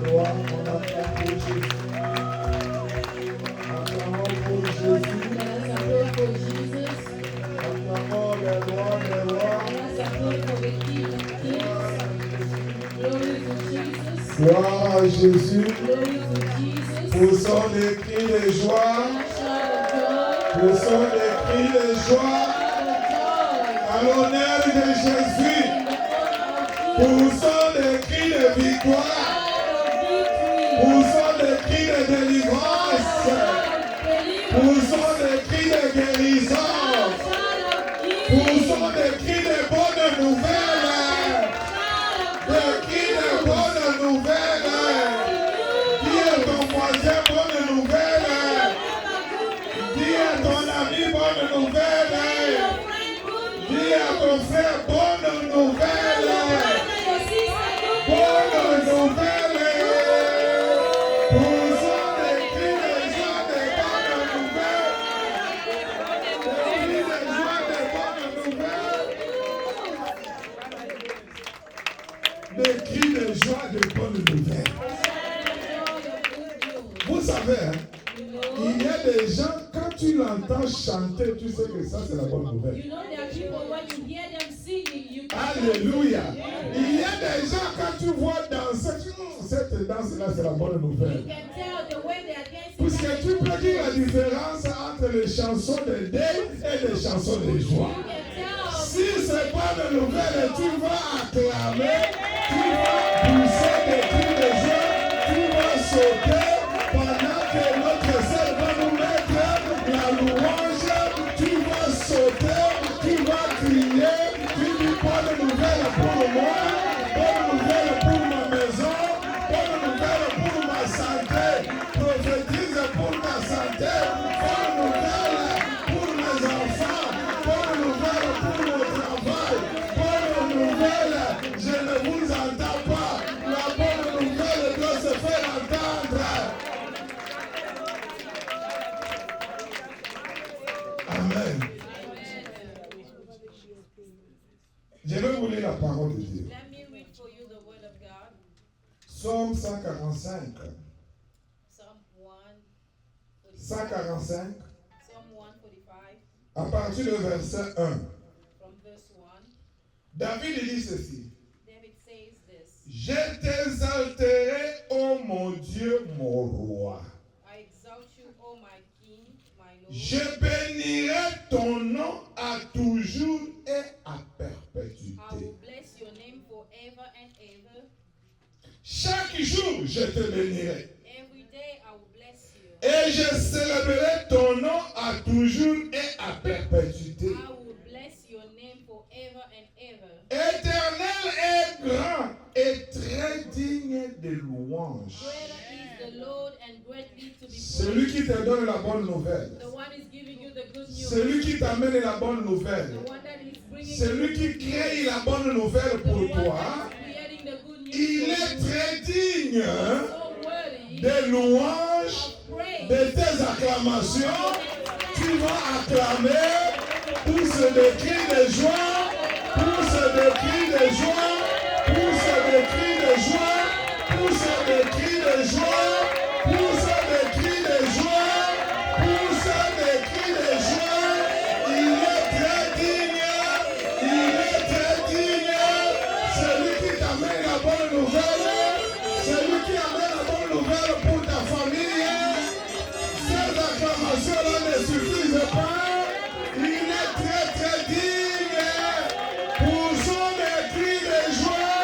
gloire, on acclame pour Jésus. Acclamons pour Jésus. Acclamons les rois, les rois. Gloire à Jésus. Poussons des cris de joie. Poussons des cris de joie. À l'honneur de Jésus. Poussons des cris de victoire. Poussons des cris de délivrance. Poussons des cris de guérison. Poussons des cris de bonnes nouvelles. Des cris de bonnes nouvelles. Dis à ton voisin bonne nouvelle. Dis à ton ami bonne nouvelle. Dis à ton frère bonne nouvelle. Bonne nouvelle. Poussons des cris de joie, des bonnes nouvelles. Des cris de joie, des bonnes nouvelles. Des cris de joie, des bonnes nouvelles. Vous savez, hein, il y a des gens, quand tu l'entends chanter, tu sais que ça c'est la bonne nouvelle. Alléluia. Il y a des gens, quand tu vois danser, cette danse-là c'est la bonne nouvelle. Puisque tu peux dire la différence entre les chansons de deuil et les chansons de joie. Si c'est pas de nouvelle, tu vas acclamer, tu vas pousser des cris de joie, tu vas sauter pendant que notre Seigneur va nous mettre la louange, tu vas sauter, tu vas crier, tu dis bonne nouvelle pour moi, bonne nouvelle pour ma maison, bonne nouvelle pour ma santé, prophétise pour ta santé, bonne nouvelle pour mes enfants, bonne nouvelle pour mon travail, bonne nouvelle, je ne vous entends pas, la bonne nouvelle doit se faire entendre. Amen. Je vais vous lire la parole de Dieu. Let me read for you the word of God. Psaume 145. Psalm 145. 145. Psalm 145 À partir du verset 1. from verse 1. David dit ceci. David says this. Je t'exalterai, ô mon Dieu, mon roi. I exalt you, O my King, my Lord. Je bénirai ton nom à toujours et à perpétuité. I will bless your name forever and ever. Chaque jour, je te bénirai. Every day I will bless you. Et je célébrerai ton nom à toujours et à perpétuité. I will bless your name forever and ever. Éternel est grand et très digne de louange. Greater is the Lord and greatly to be Celui praised. qui te donne la bonne nouvelle. The one is giving you the good news. Celui qui t'amène la bonne nouvelle. The one that is bringing Celui qui crée la bonne nouvelle the pour one toi. that is creating the good news. Il for est you. très digne So worthy de louanges, of praise. de tes acclamations. Tu vas acclamer, pousse des cris de joie, pousse des cris de joie, pousse des cris de joie, pousse des cris de joie, pousse des cris de joie, pousse des cris de joie. Il est très digne, il est très digne. Celui qui t'amène la bonne nouvelle, celui qui amène la bonne nouvelle pour ta famille. Ces acclamations-là ne suffisent pas. Il est très très digne. Poussons des cris de joie.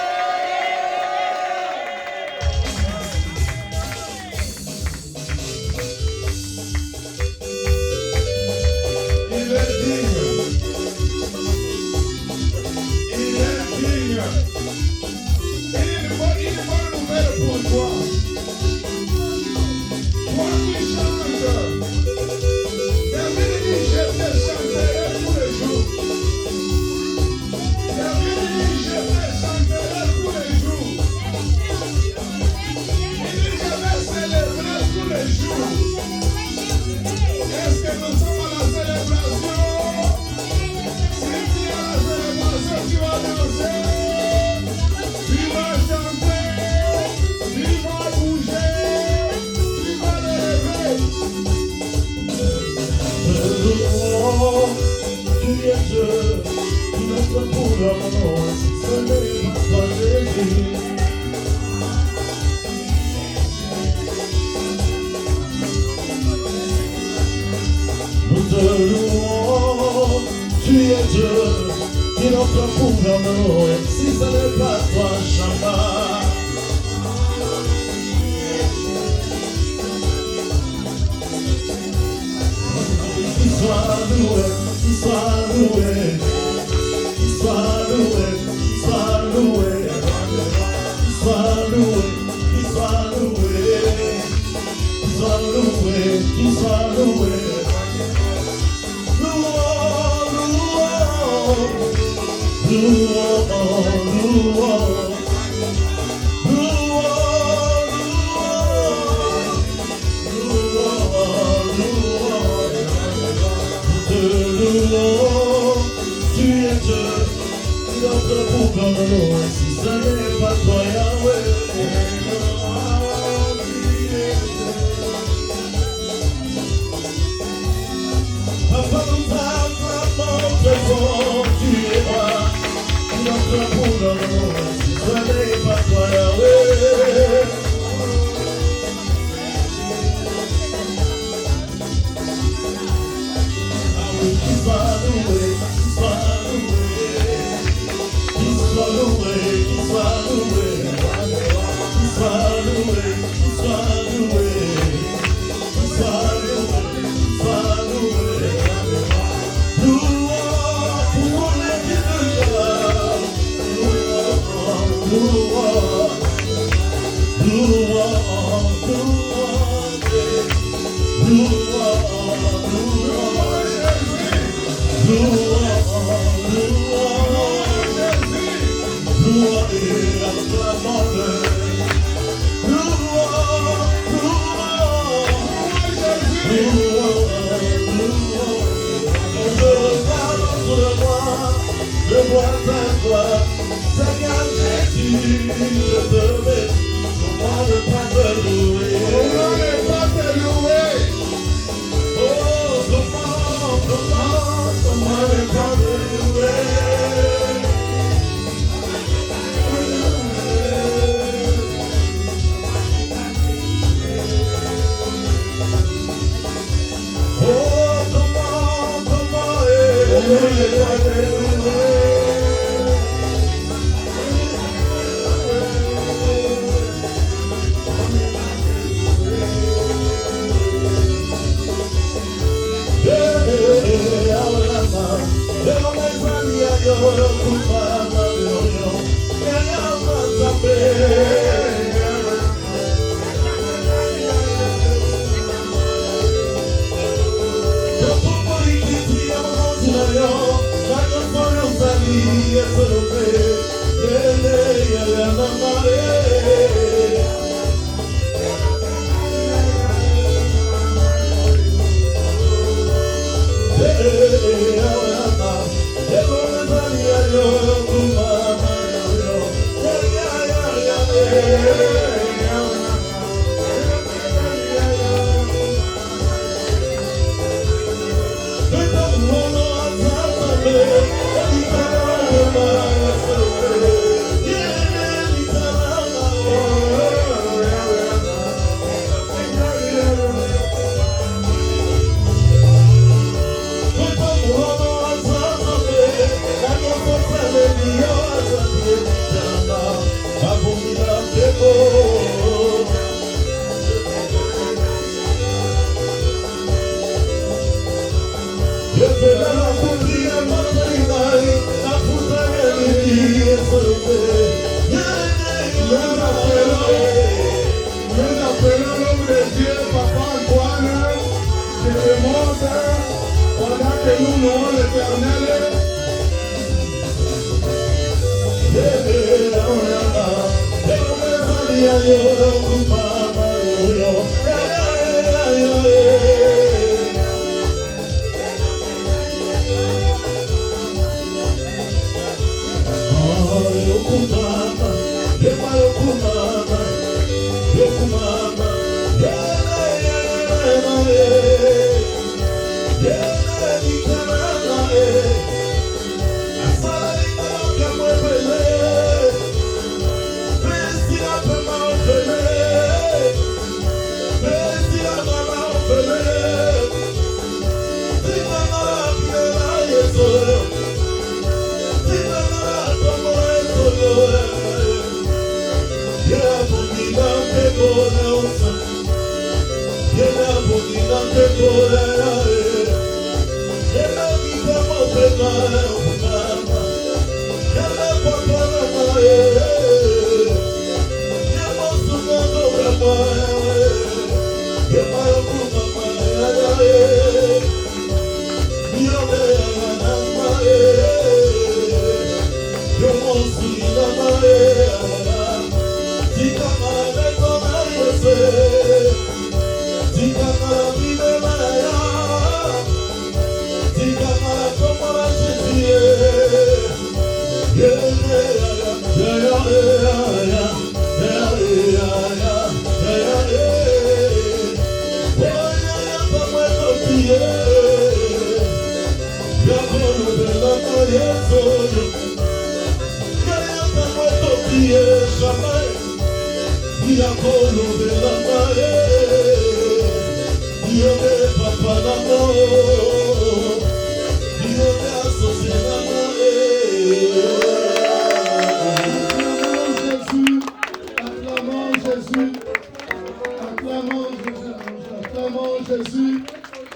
Il est digne. Il est digne. Une bonne nouvelle pour toi. Toi qui chantes, des Nous te louons, tu es Dieu, qui notre gouvernement, et si ce n'est pas toi, Shabbat. Qu'il soit loué, qu'il soit loué, qu'il soit loué, qu'il soit loué, qu'il soit loué, qu'il soit loué, qu'il soit loué, qu'il soit loué. Tu es Dieu, notre gouvernement, si ce n'est pas toi, Yahweh. Papa, nous acclamons très fort, tu es roi, notre gouvernement, si ce n'est pas toi, Yahweh. Qu'il soit loué, qu'il soit loué, qu'il soit loué, qu'il soit loué, qu'il soit loué, qu'il soit loué, qu'il soit loué, qu'il soit loué. Louons pour les guéris, louons, Seigneur Jésus, je te bénis, comment ne pas te louer? Comment ne pas te louer? Oh, comment ne pas te louer? Oh, comment ne pas te louer?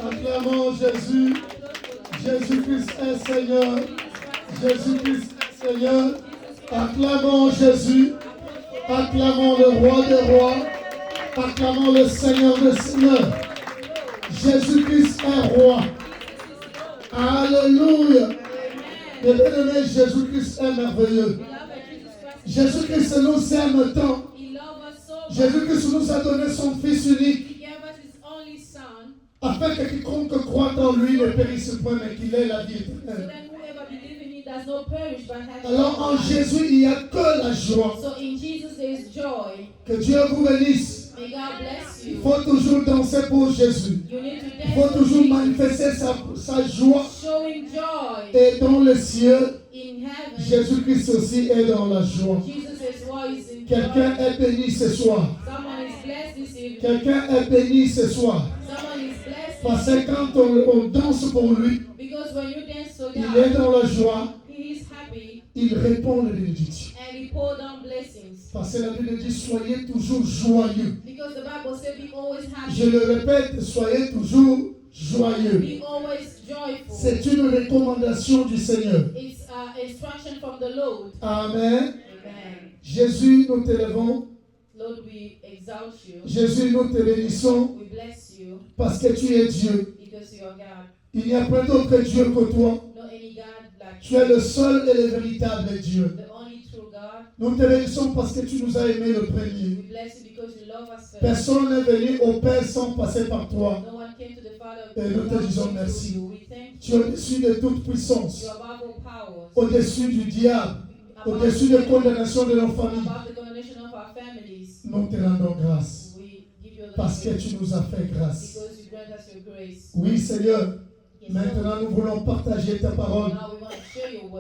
Acclamons Jésus. Jésus-Christ est Seigneur. Jésus-Christ est Seigneur. Acclamons Jésus. Acclamons le roi des rois. Acclamons le Seigneur des seigneurs. Jésus-Christ est roi. Alléluia. Mes bien-aimés, Jésus-Christ est merveilleux. Jésus-Christ nous aime tant. Jésus-Christ nous a donné son Fils unique, afin que quiconque croit en lui ne périsse point, mais qu'il ait la vie éternelle. Alors en Jésus, il n'y a que la joie. Que Dieu vous bénisse. Il faut toujours danser pour Jésus. Il faut toujours manifester sa joie. Et dans les cieux, Jésus-Christ aussi est dans la joie. Quelqu'un est béni ce soir. Quelqu'un est béni ce soir. Parce que quand on danse pour lui, il est dans la joie. Il répond les bénédictions. Parce que la Bible dit soyez toujours joyeux. Je le répète, soyez toujours joyeux. C'est une recommandation du Seigneur. Amen. Jésus, nous t'élevons. Jésus, nous te bénissons. Parce que tu es Dieu. Il n'y a pas d'autre Dieu que toi. Tu es le seul et le véritable Dieu. Nous te bénissons parce que tu nous as aimés le premier. Personne n'est venu au Père sans passer par toi. Et nous te disons merci. Tu es au-dessus de toute puissance. Au-dessus du diable. Au-dessus de la condamnation de nos familles. Nous te rendons grâce. Parce que tu nous as fait grâce. Oui, Seigneur. Maintenant, nous voulons partager ta parole.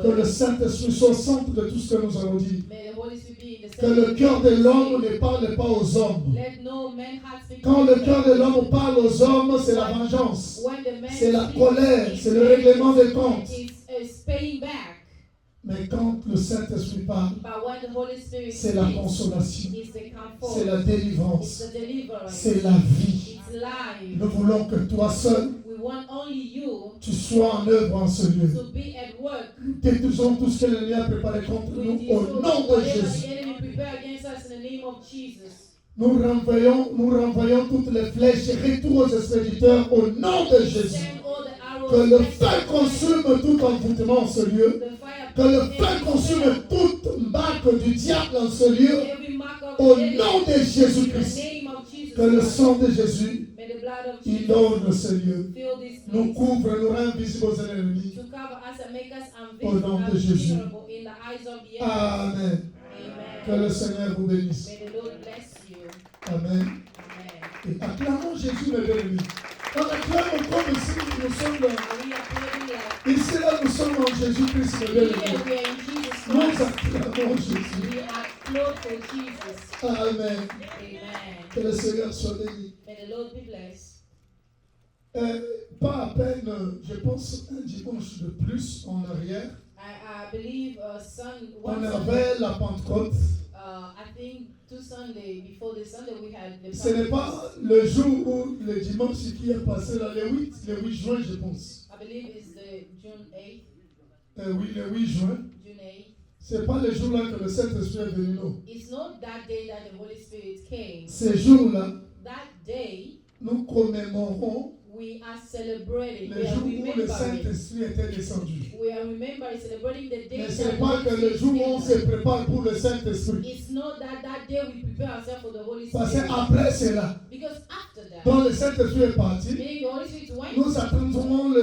Que le Saint-Esprit soit au centre de tout ce que nous allons dire. Que le cœur de l'homme ne parle pas aux hommes. Quand le cœur de l'homme parle aux hommes, c'est la vengeance. C'est la colère. C'est le règlement des comptes. Mais quand le Saint-Esprit parle, c'est la consolation, c'est la délivrance, c'est la vie. Nous voulons que toi seul, tu sois en œuvre en ce lieu. Détruisons tout ce que l'ennemi a préparé contre nous au nom de Jésus. Nous renvoyons toutes les flèches et retour aux expéditeurs au nom de Jésus. Que le feu consume tout envoûtement en ce lieu. Que le feu consume toute marque du diable en ce lieu. Au nom de Jésus-Christ. Que le sang de Jésus inonde ce lieu. Nous couvre, nous rend visibles aux ennemis. Au nom de Jésus. Amen. Que le Seigneur vous bénisse. Amen. Et acclamons Jésus le bien-aimé. On acclame comme si nous sommes là. Ici là, nous sommes en Jésus-Christ le bien-aimé. Nous acclamons Jésus. Amen. Que le Seigneur soit béni. Pas à peine, je pense, un dimanche de plus en arrière. On avait la Pentecôte. I think 2 Sunday, before the Sunday we had the Ce n'est pas le jour où le dimanche qui est passé là, le 8 juin, je pense. I believe it's the June 8th. Oui, le 8 juin. June 8th. C'est pas le jour là que le Saint-Esprit est venu, non. It's not that day that the Holy Spirit came. Ce jour-là, That day, nous commémorons we are celebrating. le We are jour où le remembering. Saint-Esprit était descendu. We are remembering, celebrating the day Mais ce that n'est the pas Holy que le Spirit jour où on se came. prépare pour le Saint-Esprit. It's not that day we prepare ourselves for the Holy Parce Spirit. qu'après cela, Because after that, quand le Saint-Esprit est parti, meaning the Holy Spirit went, nous attendrons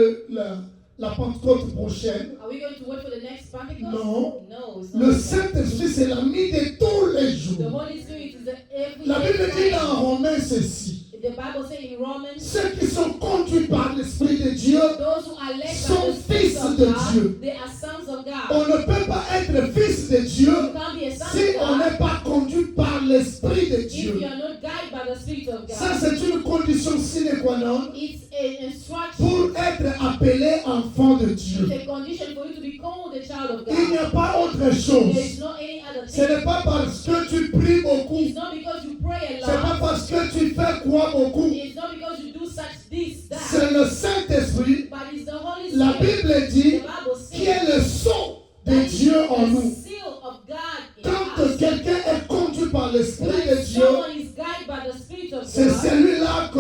la Pentecôte prochaine. are we going to wait for the next Pentecost? Non. No, it's Le not. Saint-Esprit, c'est l'ami de tous les The jours. Holy Spirit is the every La Bible dit day. dans Romains ceci. The Bible says in Romans, Ceux qui sont conduits par l'Esprit de Dieu, those who are led sont by the Spirit fils of de God, Dieu. they are sons of God. on ne peut pas être fils de Dieu You can't be a son si of on God n'est pas conduit par l'Esprit de if Dieu. you are not guided by the Spirit of Ça, God. c'est une condition sine qua non It's an instruction. pour être appelé enfant de Dieu. It's a condition for you to be called a child of Il n'y God. a pas autre There chose. is no any other Ce thing. n'est pas parce que tu pries beaucoup. It's not because you pray a Ce n'est pas lot. parce que tu fais quoi beaucoup. It's not because you do such this, that. C'est le Saint-Esprit, But it's the Holy la Spirit. Bible dit, The Bible qui says est le sceau de that Dieu is en the nous. seal of God in Quand us. quelqu'un est conduit par l'Esprit de When Dieu, someone is guided by the Spirit of c'est God, celui-là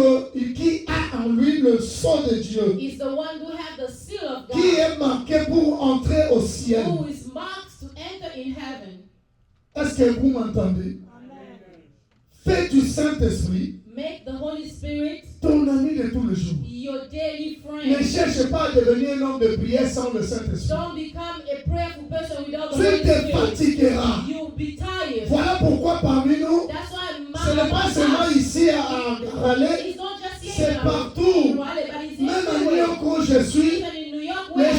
qui a en lui le sceau de Dieu, is the one who has the seal of qui God, est marqué pour entrer au ciel. who is marked to enter in heaven. Est-ce que vous m'entendez? Fais du Saint-Esprit Make the Holy Spirit ton ami de tous les jours. your daily Ne friend. cherche pas à devenir un homme de prière sans le Saint-Esprit. Don't become a prayerful person without the Tu Holy te Spirit. fatigueras. You'll be tired. Voilà pourquoi parmi nous, That's why ce n'est pas seulement ici à Raleigh, It's not just here c'est in partout. Raleigh, but it's Même à New everywhere. York où je suis, Even in New York, where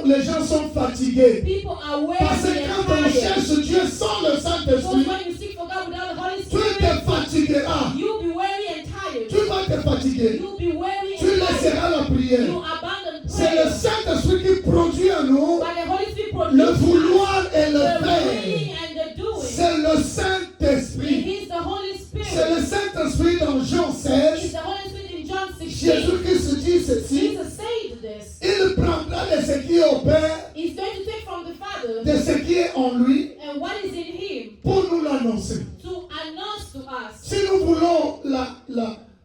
les gens sont fatigués. people are weary Parce que and quand on tired. cherche Dieu sans le Because Saint-Esprit, when you seek for God without the Holy tu Spirit, te fatigueras. you'll be weary and tired. Tu vas te fatiguer. You'll be weary Tu and tired. laisseras la prière. You abandon C'est le prayer. Saint-Esprit qui produit en nous But the Holy Spirit le produces vouloir et le the faire. willing and the doing. C'est le Saint-Esprit. It is the Holy C'est Spirit. le Saint-Esprit dans Jean It's 16. the Holy Spirit in John 16. Jésus-Christ dit ceci. Jesus said this. Il prendra de ce qui est au Père, He's going to take from the Father de ce qui est en lui, and what is in Him pour nous l'annoncer. to announce to us. Si nous voulons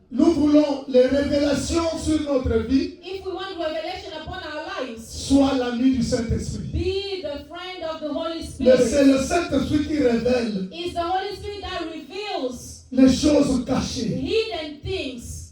nous voulons les révélations sur notre vie, If we want revelation upon our lives, soit l'ami du Saint-Esprit. be the friend of the Holy Mais c'est Spirit. le Saint-Esprit qui révèle It's the Holy Spirit that reveals les choses cachées. hidden things.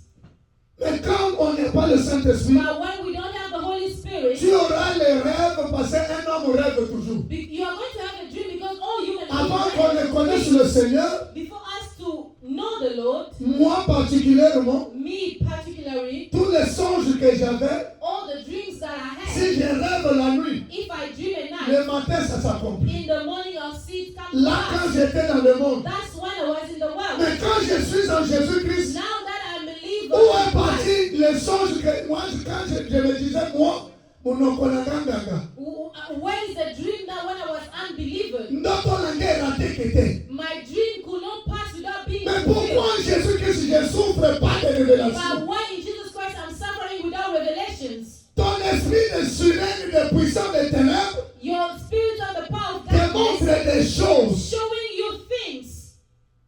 Mais quand on n'a pas le Saint-Esprit, But when we don't have the Holy Spirit, tu auras les rêves parce qu'un homme rêve toujours. you are going to have a dream because all human Avant beings qu'on ne connaisse le Seigneur, before us to know the Lord, moi particulièrement, me particularly, tous les songes que j'avais, all the dreams that I had, si je rêve la nuit, if I dream at night, le matin ça s'accomplit. in the morning I'll see it come Là, quand back. j'étais dans le monde, That's when I was in the world. mais quand je suis en Jésus-Christ, Now that I'm a believer, où est parti les songes que moi, quand je me disais, moi, mon okonaganga, where is the dream that when I was unbeliever? ndoto nange raté kete. My dream could not pass without being Mais fulfilled. pourquoi en Jésus-Christ je souffre pas de révélation? But why in Jesus Christ I'm suffering without revelations? Ton esprit de sirène, de puissance des ténèbres, Your spirit of the power of te montre darkness des choses. showing you things.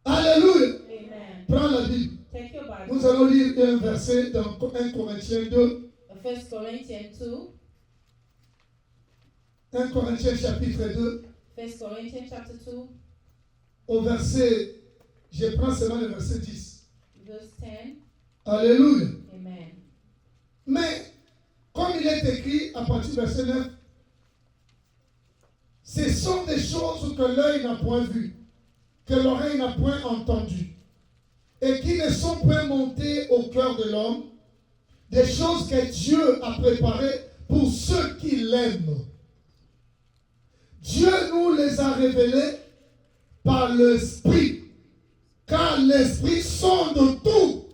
Alléluia. Amen. Prends la Bible. Take your Bible. Nous allons lire un verset dans 1 Corinthiens 2. 1 Corinthians 2. 1 Corinthiens chapitre 2. 1 Corinthians chapter 2, Au verset, je prends seulement le verset 10. verse 10. Alléluia. Amen. Mais, comme il est écrit à partir du verset 9, ce sont des choses que l'œil n'a point vues, que l'oreille n'a point entendues, et qui ne sont point montées au cœur de l'homme, des choses que Dieu a préparées pour ceux qui l'aiment. Dieu nous les a révélées par l'Esprit, car l'Esprit sonde tout.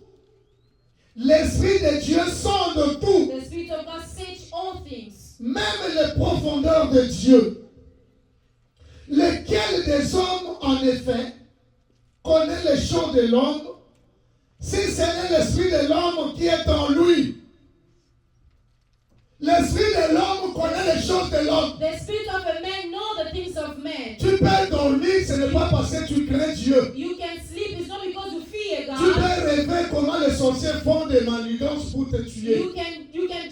L'Esprit de Dieu sonde tout, The Spirit of God search all things, même les profondeurs de Dieu. Lesquels des hommes, en effet, connaît les choses de l'homme, si ce n'est l'esprit de l'homme qui est en lui. L'esprit de l'homme connaît les choses de l'homme. The spirit of a man know the things of man. Tu peux dormir, ce n'est pas parce que tu crains Dieu. You can sleep, it's not because you fear Tu peux God. rêver comment les sorciers font des manigances pour te tuer. You can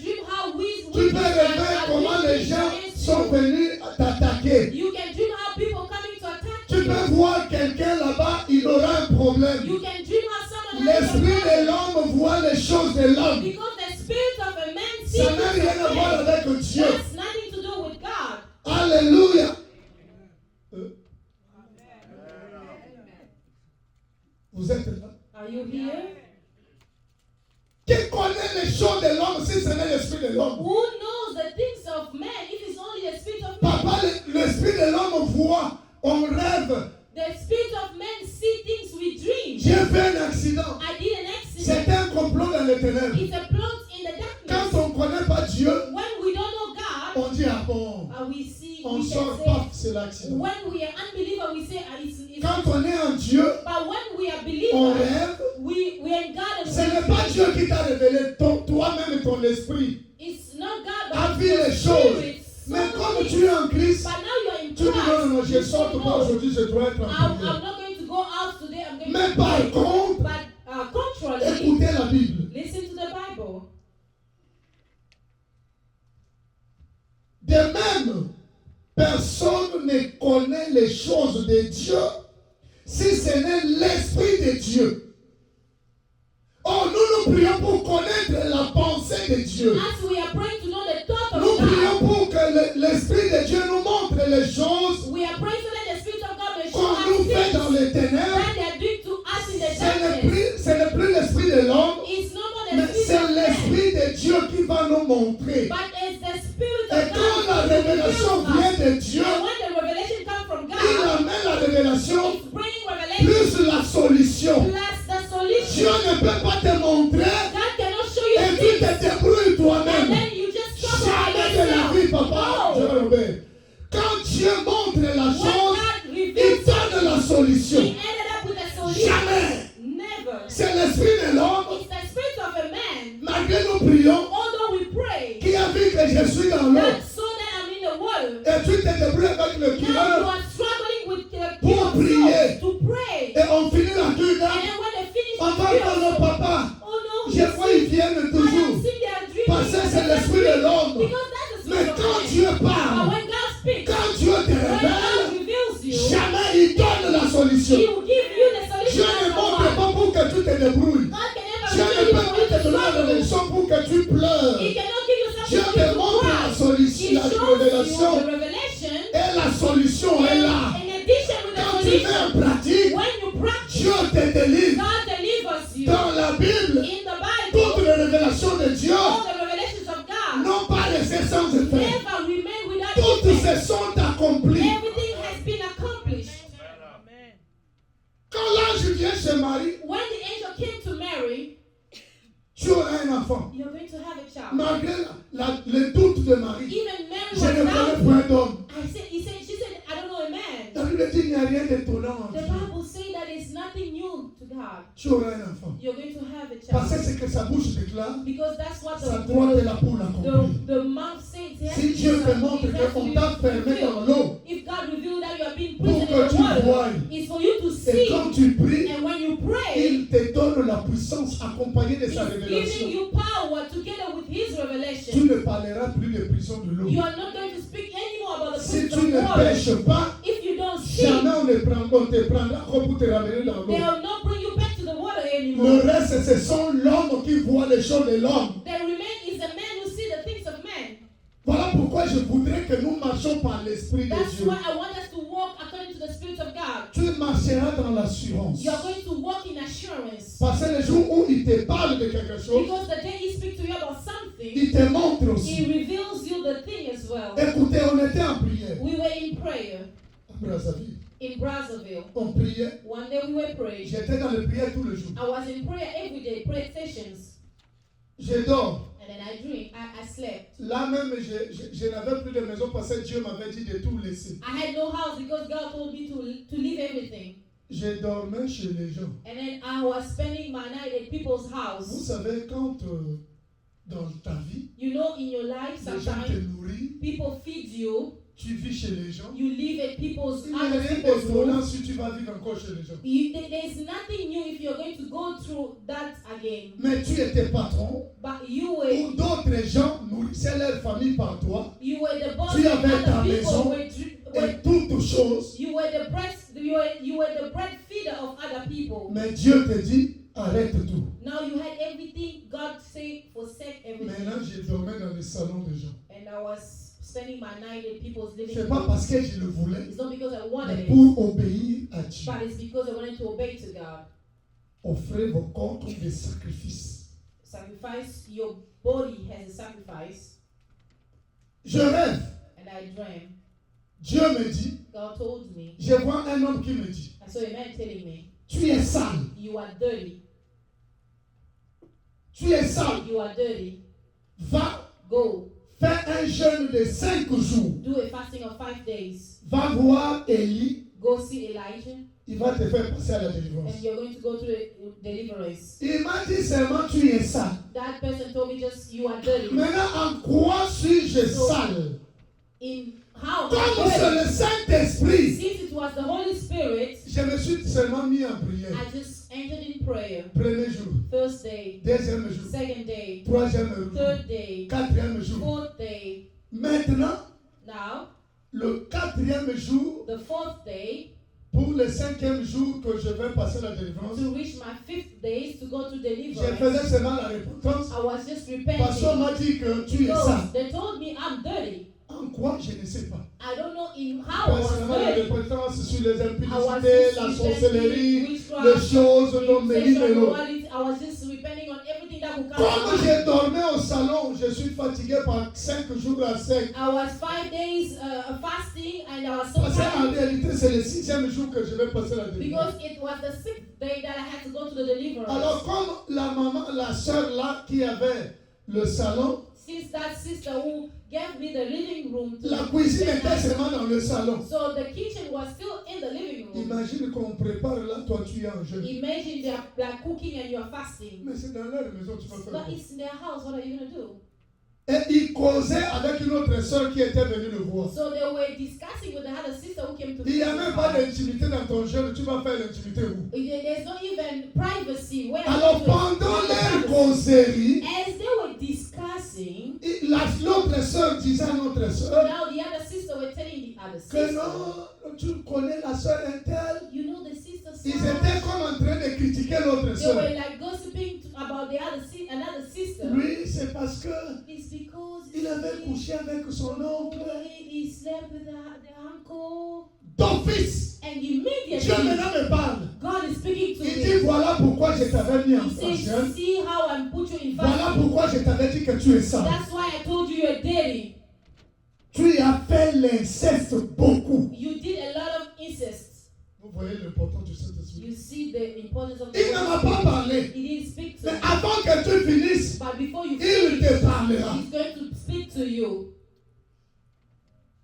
dream how Tu peux rêver comment les gens sont venus t'attaquer. You can dream how people coming to attack Tu you. peux voir quelqu'un là-bas, il aura un problème. You can dream how someone L'esprit de l'homme voit les choses de l'homme. because the spirit of a man sees Ça n'a rien à voir avec Dieu. That's nothing to do with God. Alléluia. Vous êtes là? Are you here? Qui connaît les choses de l'homme si ce n'est l'esprit de l'homme? Who knows the things of man if it's only the spirit of man? Papa, l'esprit de l'homme voit, on rêve. The spirit of man see things we dream. J'ai fait un accident. I did an accident. C'est un complot dans les ténèbres. It's a plot in the Quand darkness. on ne connaît pas Dieu, When we don't know God, on dit ah bon, we see, on we sort can pas, say, c'est l'accident. when we are unbeliever, we say, it's Quand on est en Dieu, but when we are on believers, rêve. we are in God and Ce n'est pas Dieu qui t'a révélé, toi-même et ton esprit. it's not God, A but vu les it's choses. spirit. Mais comme tu es en Christ, But now you are in tu dis non, non, non, je Christ. sors pas No, aujourd'hui, je dois être en I'm prière. not going to go out today. I'm going Mais to par pray. contre, But contrarily, écoutez la Bible. listen to the Bible. De même, personne ne connaît les choses de Dieu si ce n'est l'Esprit de Dieu. Oh, nous prions pour connaître la pensée de Dieu. As we are praying to know the thought Nous of prions God, pour que l'Esprit de Dieu nous montre les choses we are praying so that the Spirit of God will show qu'on nous us fait dans things les ténèbres. that they are doing to us in the Ce n'est darkness. plus l'Esprit de l'homme, It's no more mais the Spirit c'est of man, l'Esprit de Dieu qui va nous montrer. but it's the Spirit Et of quand God la that révélation reveals vient us. de Dieu, And when the revelation comes from il God, amène la révélation it's bringing revelation plus la solution. plus the Dieu solution. ne peut pas te montrer God cannot show you et tu things, te débrouilles and toi-même. then you just suffer by Jamais de la vie, yourself. papa. No. Robert. Quand Dieu montre la When chose, God il reveals donne la He solution. ended up with a solution. Jamais. Never. C'est l'esprit de l'homme, It's the spirit of a man, malgré nous prions, although we pray, qui a vu que je suis dans l'eau. that so that I'm in the water. Et tu te débrouilles avec le Now you cœur are struggling with the Pour king of prier. souls to pray. et on finit la And cueille. then when they finish On the va king dans of nos souls, papas. oh no, Je vois ils viennent I am toujours. seeing they are dreaming. Parce que c'est l'esprit de l'homme. Because that's the Mais spirit of quand man. Dieu But parle, when God speaks, quand Dieu te when God révèle, reveals you, jamais il donne la solution. He will give you the Dieu solution. ne of montre God. pas pour que tu te débrouilles. God can never Dieu reveal ne you peut for you pas te to donner la struggle. révélation pour que tu pleures. He cannot give you Dieu something for te you to montre cry. la solution, He la shows you révélation. the revelation. Et la solution est là. In addition with the Quand tu mets en solution, pratique, when you practice, Dieu te délivre. God delivers you. Dans la Bible, In the toutes Bible, les révélations de Dieu all the revelations of God n'ont pas laissé sans effet. never remain without Toutes effect. se sont accomplies. Everything has been accomplished. Quand l'ange vient chez Marie, When the angel came to Mary, tu auras un enfant. you're going to have a child. Malgré le doute de Marie, Even Mary je was ne connais doubting. point d'homme. She said, I don't know a man. La Bible dit qu'il n'y a rien d'étonnant en The Dieu. Bible says that it's nothing new to God. Tu auras un enfant. You're going to have a Parce que child. c'est que sa bouche déclare, Because that's what sa droite est là pour l'accomplir. the mouth says. It has Si to be Dieu te done. montre It has to qu'on be t'a fermé dans fulfilled. l'eau, If God revealed that you are being pour imprisoned que in tu the water, voies, it's for you to et see. quand tu pries, And when you pray, il te donne la puissance accompagnée de sa He's révélation. giving you power together with His Tu revelation. ne parleras plus de prison de l'eau. You are not going to speak anymore about the Si prison tu ne of water. pêches pas, If you don't see, jamais on te prendra comme pour te ramener dans they l'eau. will not bring you back to the water Le anymore. reste, ce sont l'homme qui voit les choses de l'homme. The remain is the man who see the things of man. Voilà pourquoi je voudrais que nous marchions par l'Esprit de That's Dieu. why I want us to walk according to the Spirit of God. Tu marcheras dans l'assurance. You are going to walk in assurance. Parce que le jour où il te parle de quelque chose, Because the day He speaks to you about something, il te montre He aussi. reveals you the thing as well. Écoutez, on était en prière We were in prayer à Brazzaville. in Brazzaville. On priait. One day we were praying. J'étais dans le prière tout le jour. I was in prayer every day, prayer sessions. Je dors. And then I dream. I slept. Là même, je n'avais plus de maison parce que Dieu m'avait dit de tout laisser. I had no house because God told me to leave everything. Je dormais chez les gens. And then I was spending my night at people's Vous house. savez, quand dans ta vie, You know, in your life, les gens te sometimes nourrissent, people feed you. tu vis chez les gens. You live at people's Il n'y a other rien people's d'étonnant rooms. si tu vas vivre encore chez les gens. There's nothing new if you're going to go through that again. Mais tu étais patron, But you ou were d'autres gens nourrissaient leur famille par toi, the boss Tu of avais ta other maison people. et toutes choses. You were the bread feeder of other people. Mais Dieu te dit, arrête tout. Now you had everything. God said, forsake everything. Maintenant, je dormais dans les salons des gens. And I was spending my night in people's living C'est pas rooms. parce que je le voulais, It's not because I wanted mais it, pour obéir à Dieu. but it's because I wanted to obey to God. Offrez vos corps comme des sacrifices. Sacrifice your body as a sacrifice. Je rêve. And I dream. Dieu me dit, God told me. je vois un homme qui me dit, I saw a man telling me, tu es sale, you are dirty. tu es sale, You are dirty. va, Go. fais un jeûne de 5 jours, Do a fasting of 5 days. va voir Élie, Go see Elijah. il va te faire passer à la délivrance. And you're going to go through the deliverance. Il m'a dit seulement, tu es sale. That person told me just, you are dirty. Maintenant, en quoi suis-je sale? In how? Comme c'est le Saint-Esprit, Since it was the Holy Spirit, je me suis seulement mis en prière. I just entered in prayer. Premier jour, First day, deuxième jour, second day, troisième jour, third day, quatrième jour. fourth day. Maintenant, Now, le quatrième jour, the fourth day, pour le 5e jour que je vais passer la délivrance, to reach my 5th days to go to je deliverance, faisais seulement la repentance. I was just Pasteur repenting. m'a dit que tu es sale. Because they told me I'm dirty. En quoi, je ne sais pas. I don't know in how I was Personnellement, la dirty. repentance sur les I was impudicités, la just sorcellerie, repenting les witchcraft, choses dont Mélie sexual Mélo. morality. I was just repenting on everything that would come Comme out. j'ai dormi au salon, je suis fatigué par 5 jours à sec. I was 5 days fasting and I was so Parce qu'en tired réalité, c'est le 6e jour que je vais passer la délivrance. because it was the 6th day that I had to go to the deliverance. Alors, comme la maman, la soeur là qui avait le salon, Since that sister who gave me the living room to la cuisine était seulement dans le salon. so the kitchen was still in the living room. Imagine qu'on prépare là, toi tu es en jeûne. Imagine they're cooking and you're fasting. Mais c'est dans leur maison, tu vas faire But quoi? it's in their house. What are you going to do? Et il causait avec une autre soeur qui était venue le voir. So they were discussing with the other sister who came to Il n'y a même pas visit. d'intimité dans ton jeûne, tu vas faire l'intimité où? There's not even privacy. Where Alors pendant leur causerie, as they were discussing, l'autre soeur disait à notre soeur now the other sister were telling the other que sister, non, tu connais la soeur Intel. you know the sister Ils Sarah? étaient comme en train de critiquer l'autre They soeur. were like gossiping about the other another sister. Lui, c'est parce que It's because il avait couché avec son oncle he slept with the uncle. d'office. And Dieu immediately maintenant me parle. God is speaking to Il me. dit voilà pourquoi je t'avais mis en He says, jeûne. see how I put you in Voilà fasting. pourquoi je t'avais dit que tu es sale. That's why I told you you're dirty. Tu as fait l'inceste beaucoup. You did a lot of incest. Vous voyez l'importance du Saint-Esprit. You see the importance of the Il ne m'a pas parlé. He didn't speak to Mais me. avant que tu finisses, But before you il finish, te parlera. he's going to speak to you.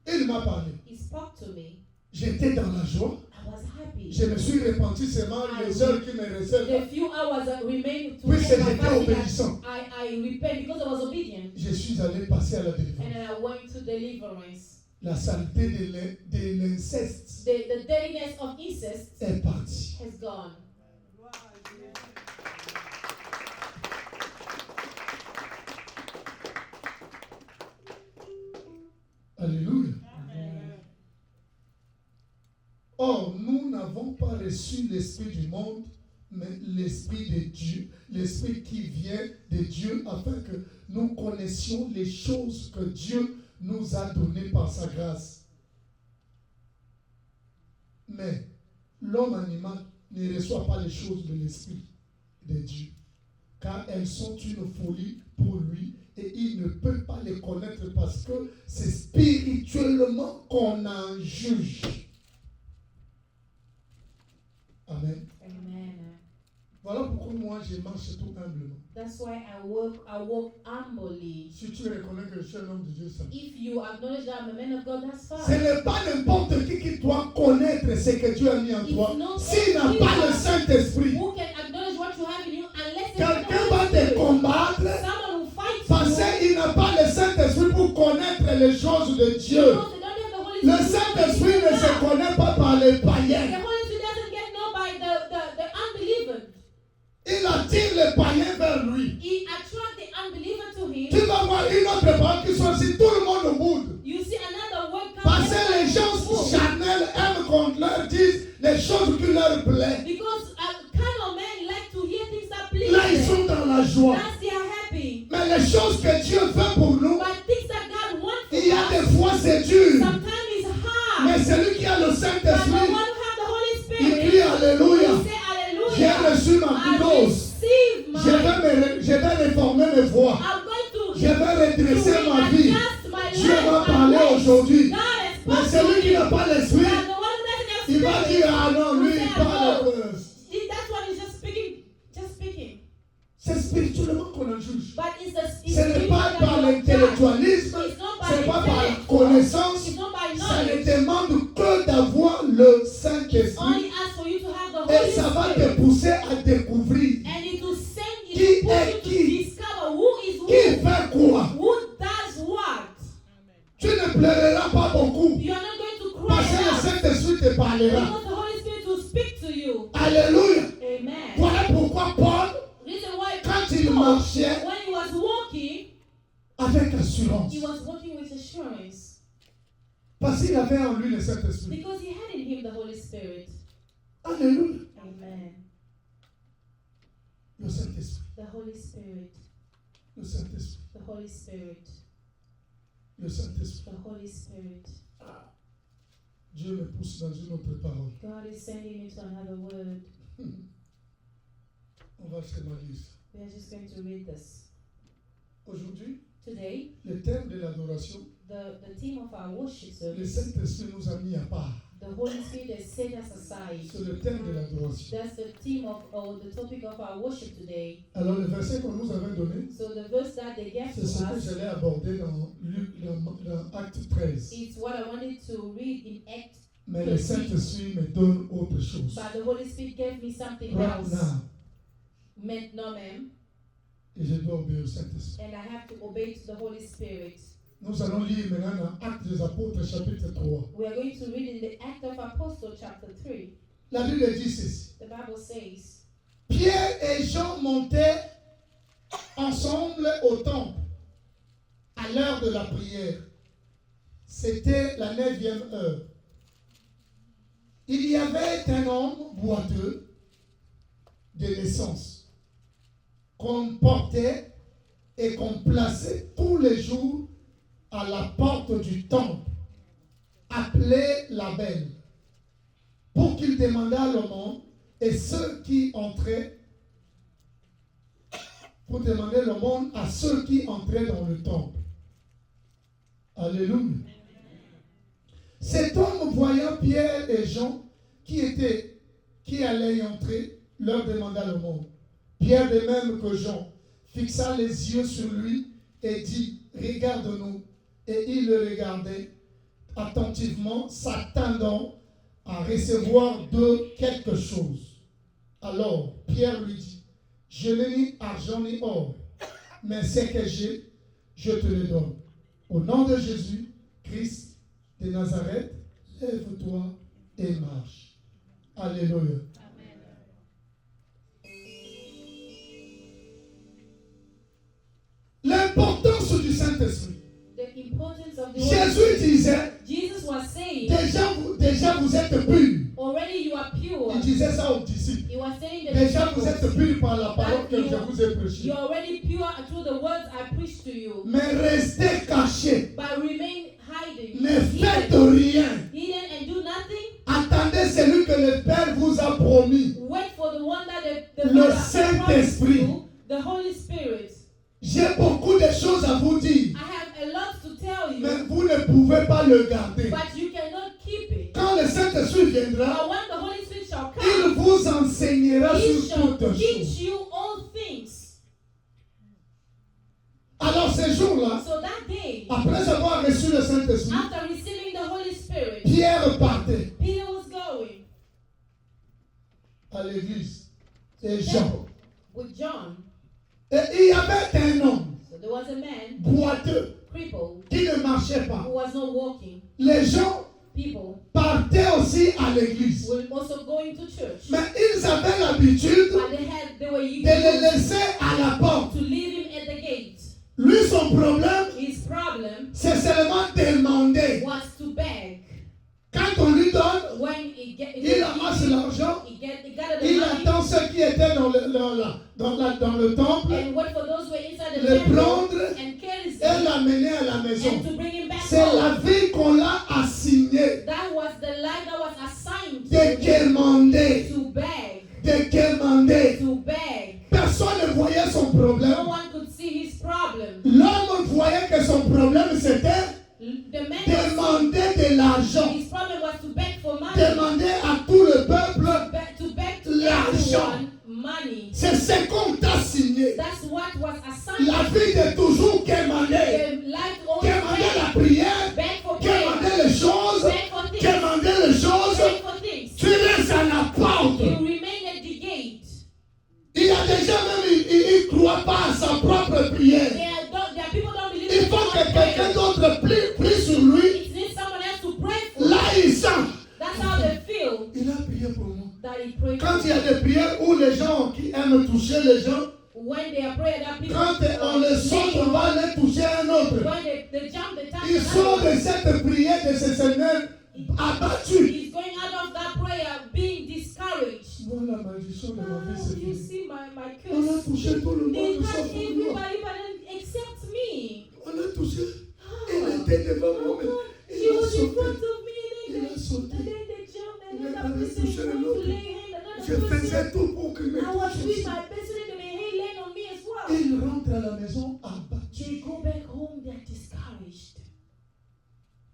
Il m'a parlé. He spoke to me. J'étais dans la joie. I was happy. Je me suis repenti seulement les heures qui me restaient. The few hours that remained to Puisque end my j'étais fasting, obéissant. I repent because I was obedient. Je suis allé passer à la And délivrance. then I went to deliverance. La saleté de l'inceste The dirtiness of incest est partie. has gone. Alléluia. Or, nous n'avons pas reçu l'esprit du monde, mais l'esprit de Dieu, l'esprit qui vient de Dieu, afin que nous connaissions les choses que Dieu nous a données par sa grâce. Mais l'homme animal ne reçoit pas les choses de l'esprit de Dieu, car elles sont une folie pour lui et il ne peut pas les connaître parce que c'est spirituellement qu'on en juge. Amen. Amen. Voilà pourquoi comme moi, je marche tout humblement. That's why I walk humbly. Si tu reconnais que je suis un homme de Dieu, ça. If you acknowledge that I'm a man of God, that's Ce fine. n'est pas n'importe qui doit connaître ce que Dieu a mis en It's toi. not S'il n'a pas le Saint-Esprit, who can acknowledge what you have in you unless quelqu'un va te combattre someone who fights parce you. qu'il n'a pas le Saint-Esprit pour connaître les choses de Dieu. Because they don't have the Holy Le Spirit. Saint-Esprit ne se connaît pas par les The païens. Holy Spirit doesn't get known by the unbeliever. Il attire les païens vers lui. He attracts the unbeliever to him. Tu vas voir une autre parole qui soit si tout le monde au boude. You see another word come. Parce que les gens charnels aiment qu'on leur dise les choses qui leur plaisent. Because kind of men like to hear things that please Là, ils them. sont dans la joie. That's they are happy. Mais les choses que Dieu fait pour nous, But things that God wants for il y a us, des fois c'est dur. sometimes it's hard. Mais celui qui a le But the one Saint-Esprit, who have the Holy il Spirit, crie Alléluia. you say hallelujah. J'ai reçu ma I dose. receive my. Je vais réformer mes voix. I'm going to. Je vais redresser ma vie. adjust my Dieu life, va my parler ways. aujourd'hui. God has Mais spoken celui to qui you. n'a pas l'esprit, But the one who doesn't have il va spirit, dire ah non, lui will il say, parle. "No." That one is just speaking, just speaking. C'est spirituellement qu'on en juge. But it's the it's Ce n'est pas spiritual par that you are l'intellectualisme, judged. It's not by ce n'est pas par la intellect. connaissance. It's not by Ça ne knowledge. demande que d'avoir le It's Saint-Esprit. only ask for you to have the Et Holy ça va Spirit. te pousser à découvrir And it will send Qui you, push est you to qui? discover who is qui who. fait quoi. Who does what. Tu ne pleureras pas beaucoup You are not going to parce cry que le out. Saint-Esprit te parlera. Because the Holy Spirit will speak to you. Alléluia. Amen. Voilà pourquoi Paul, Reason why quand il Paul, marchait when he was walking, avec assurance, he was walking with assurance. parce qu'il avait en lui le Saint-Esprit. Because he had in him the Holy Spirit. Alléluia. Amen. Le Saint-Esprit. The Holy Spirit. Le Saint-Esprit. The Holy Spirit. Le Saint-Esprit. The Holy Spirit. Dieu me pousse dans une autre parole. God is sending me to another word. On va seulement lire ça. We are just going to read this. Aujourd'hui, Today, le thème de l'adoration, the theme of our worship le service, Saint-Esprit nous a mis à part. the Holy Spirit has set us aside. C'est le thème de l'adoration. That's the theme of, or the topic of our worship today. Alors le verset qu'on nous avait donné, So the verse that they gave to c'est ce que us, j'allais aborder dans Luc, dans Acte 13. it's what I wanted to read in Acts. Mais le Saint-Esprit me donne autre chose. But the Holy Spirit gave me something Right else. now. No, ma'am. Et je dois obéir au Saint-Esprit. And I have to obey to the Holy Spirit. Nous allons lire maintenant dans Actes des Apôtres, chapitre 3. We are going to read in the Act of Apostles, chapter 3. La Bible dit ceci. The Bible says, Pierre et Jean montaient ensemble au temple à l'heure de la prière. C'était la 9e heure. Il y avait un homme boiteux de naissance qu'on portait et qu'on plaçait tous les jours à la porte du temple, appelé la Belle, pour qu'il demandât l'aumône et ceux qui entraient, pour demander l'aumône à ceux qui entraient dans le temple. Alléluia. Cet homme, voyant Pierre et Jean qui allaient y entrer, leur demanda l'aumône. Pierre, de même que Jean, fixa les yeux sur lui et dit, regarde-nous. Et il le regardait attentivement, s'attendant à recevoir de quelque chose. Alors, Pierre lui dit, je n'ai ni argent ni or, mais ce que j'ai, je te le donne. Au nom de Jésus, Christ de Nazareth, lève-toi et marche. Alléluia. L'importance du Saint-Esprit. the importance of the Holy Jésus Spirit. disait, Jesus was saying, déjà vous êtes purs. already you are pure. Il disait ça aux disciples. He was saying that Déjà vous êtes purs par la parole que je vous ai prêchée. you're already pure through the words I preached to you. Mais restez cachés. But remain hiding. Ne faites Hidden, rien. hidden and do nothing. Attendez celui que le Père vous a promis. Wait for the one that the Le Father has promised Saint-Esprit. you, the Holy Spirit. J'ai beaucoup de choses à vous dire, I have a lot to tell you, mais vous ne pouvez pas le garder. but you cannot keep it. Quand le Saint-Esprit viendra, But when the Holy Spirit shall il come, vous t'enseignera He sur shall toutes teach choses. you all things. Alors ces jours-là, So that day, après avoir reçu le Saint-Esprit, after receiving the Holy Spirit, Pierre partait Peter was going à l'église. Et Jean. with John. Et il y avait un homme So there was a man, boiteux crippled, qui ne marchait pas. who was not walking. Les gens People partaient aussi à l'église. were also going to church. Mais ils avaient l'habitude But they were de used le laisser à la porte. to leave him at the gate. Lui, son problème, His problem c'est seulement demander. was to beg. Quand on lui donne, When he il amasse l'argent, gathered the il money attend ceux qui étaient dans le temple and wait for those who were inside the le temple prendre and carry et him l'amener à la maison. and to bring him back C'est home. la vie qu'on l'a assignée. That was the life that was assigned De to him, demander. to beg, De demander. to beg. Personne ne voyait son No problème. one could see his problem. L'homme voyait que son problème c'était The man demander de l'argent. his problem was to beg for money. Demander à tout le peuple, To beg to l'argent. everyone money. c'est ce qu'on t'a signé. That's what was assigned. La vie de toujours demander. The life Demander always la prière. beg for prayer, Demander les choses. beg for things, Demander les choses. beg for things. Tu restes à la porte. You remain at the gate. Il y a des gens même, ils ne croient pas à sa propre prière. There are people don't believe Il in faut que God's quelqu'un prayer. d'autre prie sur lui. It needs someone else to pray for. Là, il sent. That's how they feel Il a prié pour moi. that he prayed Quand for. il y a des prières où les gens qui aiment toucher les gens, When they are praying, that people quand on les saute, on va aller toucher un autre. when they jump, they touch Ils sont de cette prière de ce Seigneur abattus. He's going out of that prayer being discouraged. Moi, la malédiction de ma vie, c'est You fini. see my On a curse. touché tout le monde, They sauf touch moi. everybody but except me. On a touché. Il était devant moi, mais She il a was in sauté. front of me Il and a sauté. then they jumped and Il est another allé person toucher tried to l'autre. lay hand another Je person. faisais tout pour qu'il me I was touche with aussi. my best friend and they hey laying on me as well. Il rentre à la maison abattu. They go back home, they're discouraged.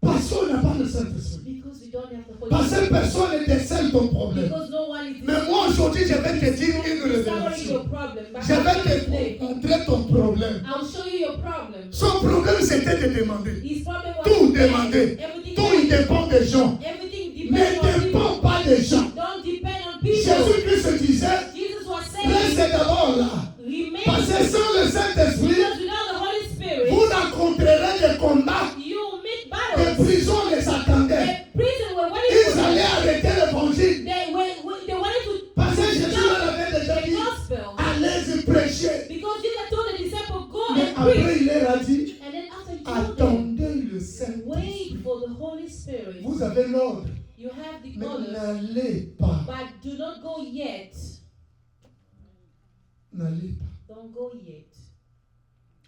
Parce qu'on n'a pas le Saint-Esprit. Because we don't have the Holy Parce que Spirit. personne ne décèle ton problème. Because no one is Mais moi, aujourd'hui, je vais te dire une discovering révélation. your problem. But Je vais today, te montrer ton problème. I'll show you your problem. Son problème, c'était de demander. His problem was Tout to beg. demander. Everything Tout, il dépend des gens. everything Ne depends on dépend people. pas des gens. Don't depend on people. Jésus-Christ disait, Jesus was saying, restez d'abord là. remain Parce que sans le Saint-Esprit, because without the Holy Spirit, vous rencontrerez des combats, you meet des battles. prisons les attendaient. The prison were waiting Ils for allaient them. arrêter l'évangile. They wanted to Parce que Jésus stop leur avait déjà the dit, gospel. allez-y prêcher. Because Jesus told the disciples, go Mais and preach. après, il leur a dit, And then after he told them, attendez le Saint-Esprit. wait for the Holy Spirit. Vous avez l'ordre, You have the mais orders, n'allez pas. but do not go yet. N'allez pas. Don't go yet.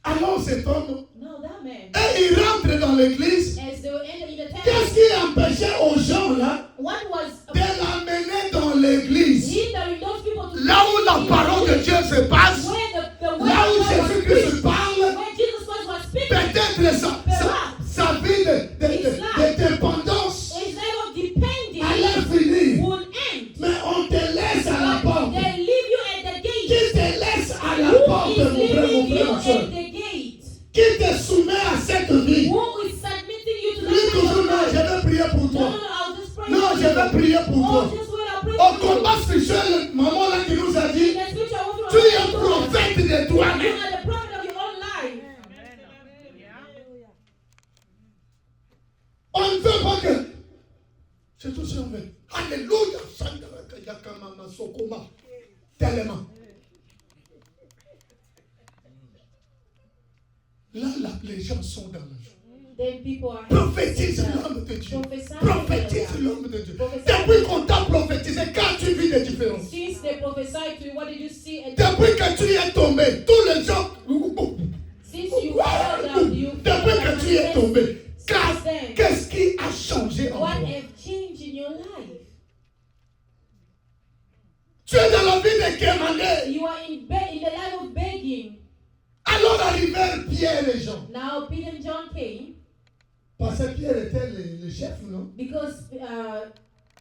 Alors cet homme, No, that man, et il rentre dans l'église. as they were entering the Qu'est-ce temple, qui empêchait aux gens là what was de l'amener dans l'église? hindering those people to Là où la parole de Dieu se passe, where the word là où of God was Jésus-Christ preached, parle, where Jesus Christ was speaking, peut-être sa vie de dépendance his life of depending allait finir. would end. Mais on te laisse à la porte. They leave you at the Qui gate. te laisse à la Who porte, is mon frère, mon leaving frère, you ma soeur? at the gate? Qui te soumet à cette vie? Who is submitting you to Lui that toujours, non, kind je of vais prier pour No, toi. I'll just pray Non, for je you. vais prier pour Oh, toi. just wait, I'll pray Au for you. combat spirituel, maman là qui nous a dit, In the scripture, what tu es you prophète de You toi-même. are the prophet of your own life. On ne veut pas que. C'est tout ce qu'on veut. Alléluia. Tellement. Là, les gens sont dans le jeu. Then people are Prophétise l'homme de Dieu. Prophesy. Prophétise l'homme de Dieu. Prophesy. Depuis qu'on t'a prophétisé, quand tu vis des différences. Since they prophesied to you, what did you see? And Depuis que tu es tombé, tous les gens. since you fell down, you Depuis que tu es tombé, Since then, qu'est-ce qui a changé en what toi? have changed in your life? Tu es dans la vie de Kémané. You are in the life of begging. Alors arrivèrent Pierre et Jean. Now Peter and John came Parce que Pierre était le chef, non? because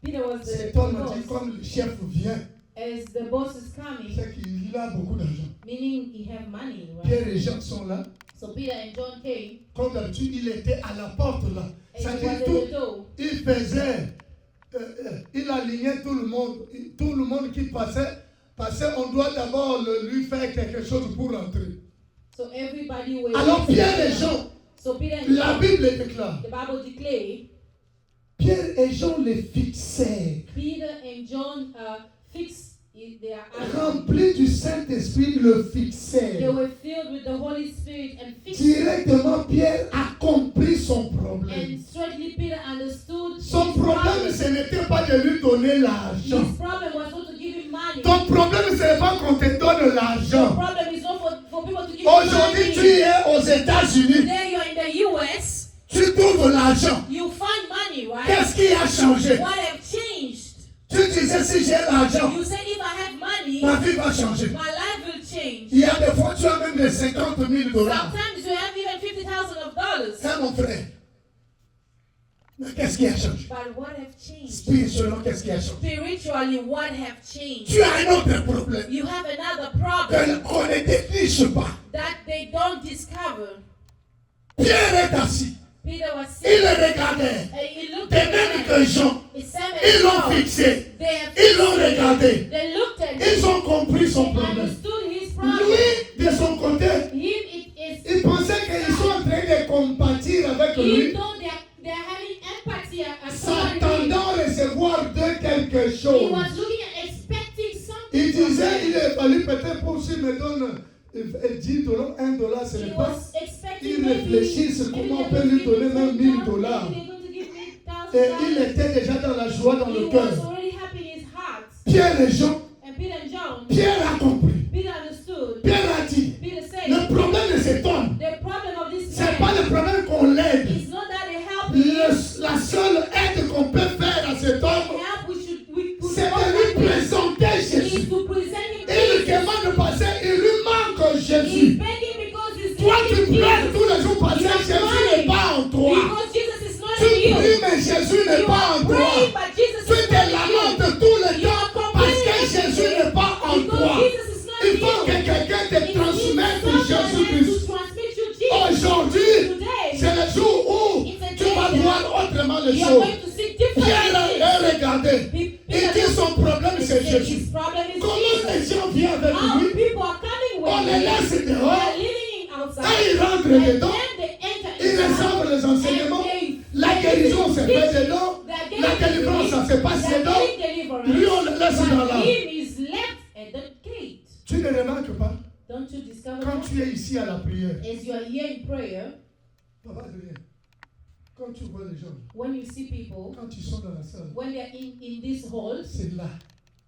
Peter was Cet the homme a dit, boss. comme le chef vient, As the boss is coming, c'est qu'il a beaucoup d'argent. meaning he have money, right? Pierre et Jean sont là. So Peter and John came. Comme d'habitude, il était à la porte là. And Ça he dit was at tout. the door. Il faisait, il alignait tout le monde. Tout le monde qui passait, on doit d'abord lui faire quelque chose pour rentrer. So everybody was. Alors Pierre et Jean, So Peter and la John, Bible déclare, the Bible declared, Pierre et Jean les fixèrent. Peter and John fixed their eyes. Remplis du Saint-Esprit, le They fixèrent. were filled with the Holy Spirit and fixed. Directement, Pierre a compris son problème. And straightly Peter understood. Son his problème, ce n'était pas de lui donner l'argent. His problem was not to give him money. Ton problème, ce n'est pas qu'on te donne Your l'argent. problem is not for people to give you Aujourd'hui, tu money. es aux États-Unis. Today you're in the US. Tu trouves l'argent. You find money, right? Qu'est-ce qui a changé? What have changed? Tu disais, si j'ai l'argent, You said if I have money, ma vie va changer. my life will change. Il y a des fois, tu as même les 50 000 $. Sometimes you have even $50,000. C'est mon frère. Mais qu'est-ce qui a changé? But what have changed? Spirituellement, qu'est-ce qui a changé? Spiritually, what have changed? Tu as un autre problème. You have another problem Qu'on ne déniche pas. that they don't discover. Pierre est assis. Peter was Il sitting le regardait. and he looked De at même him. que Jean, It's Sam and ils l'ont John. fixé. They have Ils l'ont fixed him. regardé. They looked at him. Ils ont compris son They problème. understood his problem. Lui, de son côté, Him, it is. il pensait qu'ils sont en train de compatir avec lui, Even though they're having empathy at somebody, s'attendant à recevoir de quelque he chose. was looking at expecting something. Il from disait, them. il est fallu peut-être pour s'il me donne $10, $1, ce He n'est pas. was expecting Il maybe réfléchissent maybe comment on they're peut lui going to donner give même $1000. maybe they're going to give me Et il $1,000. était déjà dans la joie dans He le was cœur. already happy in his heart. Pierre et Jean, And Peter and John, Pierre a compris. Peter understood. Pierre a dit, Peter said, le problème de cet homme, the problem of this ce n'est pas man le problème qu'on l'aide. is not that they help him. La seule aide qu'on peut faire à cet homme, Help we could c'est de lui présenter is Jésus. to present him Il lui Jesus. demande de passer, il lui manque He's Jésus. begging because he's Toi, tu needing pleures Jesus. tous les jours parce que You are Jésus crying n'est pas en toi. Because Jesus is not Tu in you. pries, mais Jésus n'est You pas are en toi. praying, but Jesus Tu is te not in you. lamentes tout le You temps are parce que complaining Jésus n'est pas en because toi. Jesus is not Il in faut que you. quelqu'un te It needs transmette someone Jésus-Christ. to transmit you Jesus. Aujourd'hui, Today, c'est le jour où it's a tu day vas that voir autrement les you are choses. going to see Pierre different a regardé. things. Il dit son problème c'est Jésus. His problem is Comment Jesus. les gens viennent avec How lui? people are coming On with les him. laisse They dehors. are living outside. Quand ils rentrent And dedans, then they enter ils inside. reçoivent les enseignements. And La guérison se fait dedans. La délivrance, ça se passe dedans. Lui, on le laisse dans la. Him is left at the gate. Tu ne remarques pas? Don't you discover Quand that? tu es ici à la prière, As you are here in prayer, papa de rien. Quand tu vois les gens, when you see people, quand ils sont dans la salle, when they are in these halls, c'est là.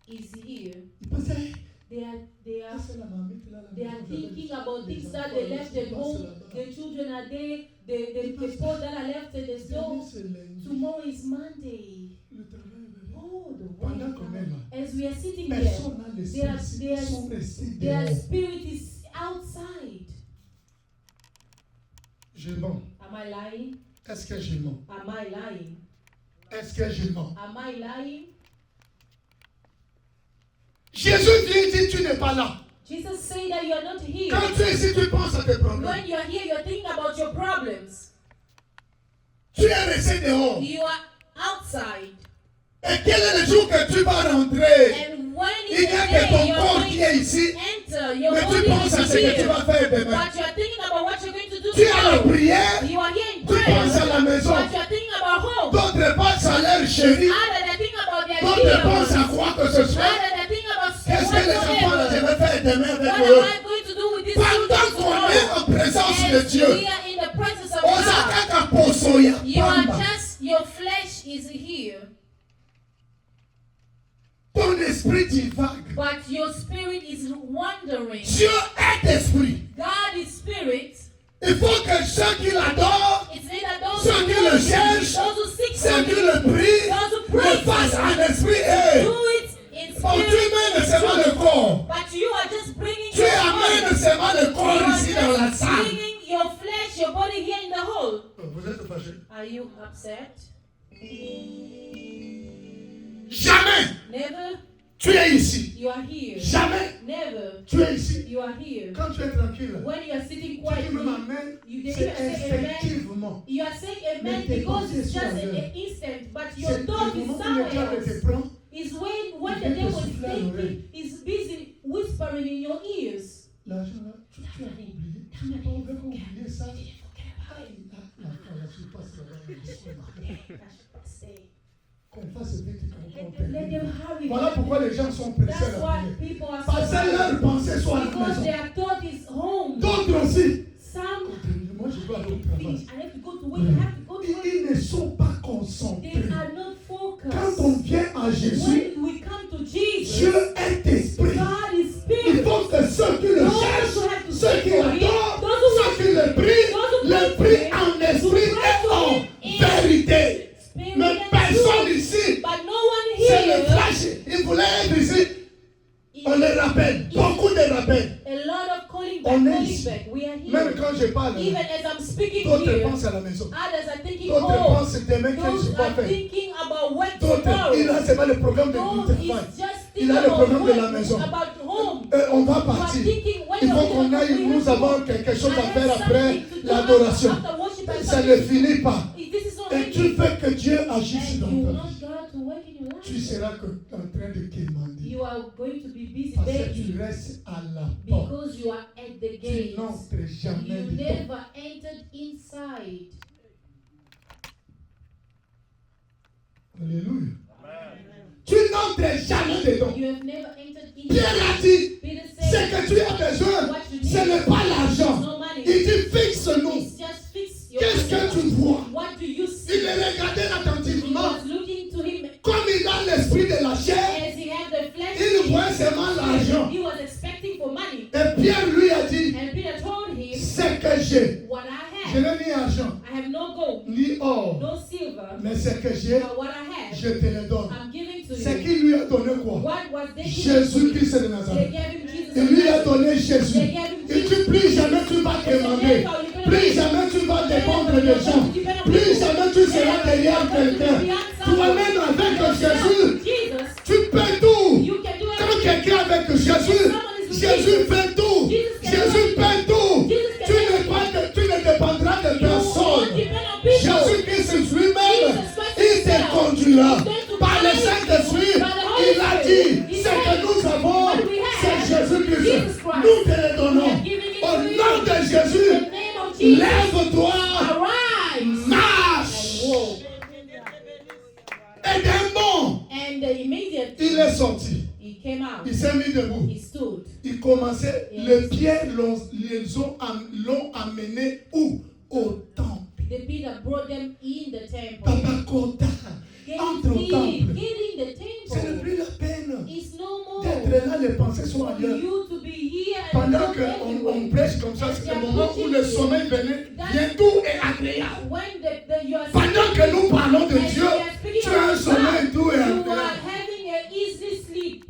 is here. Ils pensent, hey, They are c'est la mamie qui est là, la they are maison, thinking j'avais about les things that enfants, they les left at enfants, home. c'est là-bas. The children are there. The people that are left at the store. Demain, c'est lundi. Tomorrow is Monday. Le travail va bien. Oh, the Pendant way. qu'on est là, As we are sitting there, personne n'a laissé They are- ici. they are- Ils sont restés their dehors. spirit is outside. Je mens. Am I lying? Est-ce que je mens? Am I lying? Est-ce que je mens? Am I lying? Jésus vient dire, tu n'es pas là. Jesus say that you are not here. Quand tu es ici, tu penses à tes problèmes. When you are here, you're thinking about your problems. Tu es resté dehors. You are outside. Et quel est le jour que tu vas rentrer? And when Il is n'y the a que day ton you're corps going qui est to ici. enter? Your Mais tu body penses à is ce que tu here. vas faire demain. But you are thinking about what you're going to do Tu es à la tomorrow. prière. You are here in Tu penses à prayer. la maison. But you are thinking about home. D'autres pensent à leur chérie. Other than thinking about their D'autres pensent à dear. quoi que ce soit. Other than thinking about Qu'est-ce que les enfants là, je whatsoever. vais faire demain What avec am eux? I going to do with this Pendant children qu'on est en tomorrow? présence de As Dieu, we are in the presence of on God. s'attaque à Posoya. You are just, your flesh is here, Ton esprit divague. but your spirit is wandering. Dieu est esprit. God is spirit. Il faut que ceux qui l'adorent, It's neither those ceux who qui le worship, cherchent, those who seek ceux qui Him, le prient, those who le praise fassent Him. en esprit et Do it in bon, tu spirit. mènes seulement le corps. But you are just bringing Tu your amènes body. seulement le You corps are ici dans la just salle. bringing your flesh, your body here in the hole. Vous êtes fâchés? Are you upset? Jamais Never. Tu es ici. You are here. Jamais. Never. Tu es ici. You are here. Quand tu es tranquille, When you are sitting tu quietly, me m'amènes, you c'est say amen. effectivement. You are saying amen Mais tes because pensées it's sont just ailleurs. an instant, but C'est your le thought is moment où le somewhere diable else. te prend. Is when Il the vient te devil is souffler à l'oreille. thinking, is busy whispering in your ears. L'argent là, tu as oublié. Tu n'as pas oublié ça. Qu'on fasse vite qu'on Let them hurry. Voilà pourquoi les gens sont pressés That's à why la people are parce que leurs pensées sont à la because maison. their thought is home. D'autres aussi. Some Moi, je dois aller au travail. think I have to go to work. I have to go to work. Ils ne sont pas They concentrés. are not focused. Quand on vient à Jésus, When we come to Jesus, Dieu est esprit. God is Il spirit. faut que ceux qui le Those who cherchent, have to ceux seek qui for Him, l'adorent, those who ceux qui le prient, le prient en esprit et en vérité. spirit Mais and personne truth. ici, But no one c'est le here. flash. Il voulait être ici. On les rappelle. Beaucoup de rappels. A lot of calling On est back, ici. calling back. We are Même here. quand je parle, Even as I'm speaking d'autres here, pensent à la maison. others are thinking D'autres home. pensent demain que je Those dois are faire. thinking about what D'autres, tomorrow. il a seulement le programme de Those du is travail. just Il thinking a le programme de la about maison. about home. On va You are partir. thinking when Il you're faut qu'on going aille, to nous avons quelque chose à faire après l'adoration. Ça ne finit pas. Et tu veux que Dieu agisse And dans you ta want vie. God to work in your Tu life. seras en train de quémander. You are going to be busy Parce que begging tu restes à la porte. because you are at the Tu gate. n'entres jamais You dedans. never entered inside. Alléluia. Tu n'entres jamais dedans. You have never entered Pierre a inside. dit, Peter ce said, que tu as besoin, what you ce need n'est pas is l'argent. no money. Il dit, fixe-nous. It's just fix your Qu'est-ce que eyes. tu vois? What do you Il see? le regardait He attentivement. was looking to him Comme il a l'esprit de la chair, as he had the flesh. il voit seulement l'argent. He was expecting for money. Et Pierre lui a dit, And Peter told him, ce que j'ai, what I je have. n'ai ni argent, I have no gold, ni or, no silver, mais ce que j'ai, but what I have, je te le donne. I'm giving to Ce you. qu'il lui a donné quoi? What was they giving? Jésus-Christ de They Nazareth. gave him Jesus. Il lui a donné Jésus. They gave him Il Jesus. dit, plus jamais tu vas demander. Plus jamais tu vas dépendre des gens. Plus jamais tu seras derrière quelqu'un. Toi-même avec Jésus, Jesus, tu peux tout. you can do Quand everything. quelqu'un est avec Jésus, Jésus fait tout. Jésus fait tout. Tu ne dépendras de You won't personne. depend on people. Jésus-Christ lui-même, il te conduira. Par le Saint-Esprit, il a dit, ce que nous avons, c'est Jésus-Christ. Nous te le donnons. Au nom de In Jésus, the name of Jesus, lève-toi, arise marche. and walk. Et d'un bond, And immediately il est sorti. he came out. Il s'est mis debout. He stood. Il commençait, les pierres l'ont amené où? Au temple. The Peter brought them in the temple. Papa Kota, entre au temple. Getting the Ce n'est temple plus la peine is no more. d'être là, les pensées sont For ailleurs. you to be here and Pendant not qu'on everywhere. prêche comme ça, c'est le moment où le sommeil venait, vient doux et agréable. When you are Pendant que nous parlons de and Dieu, we are speaking tu as un about sommeil God, doux et you are agréable. having an easy sleep.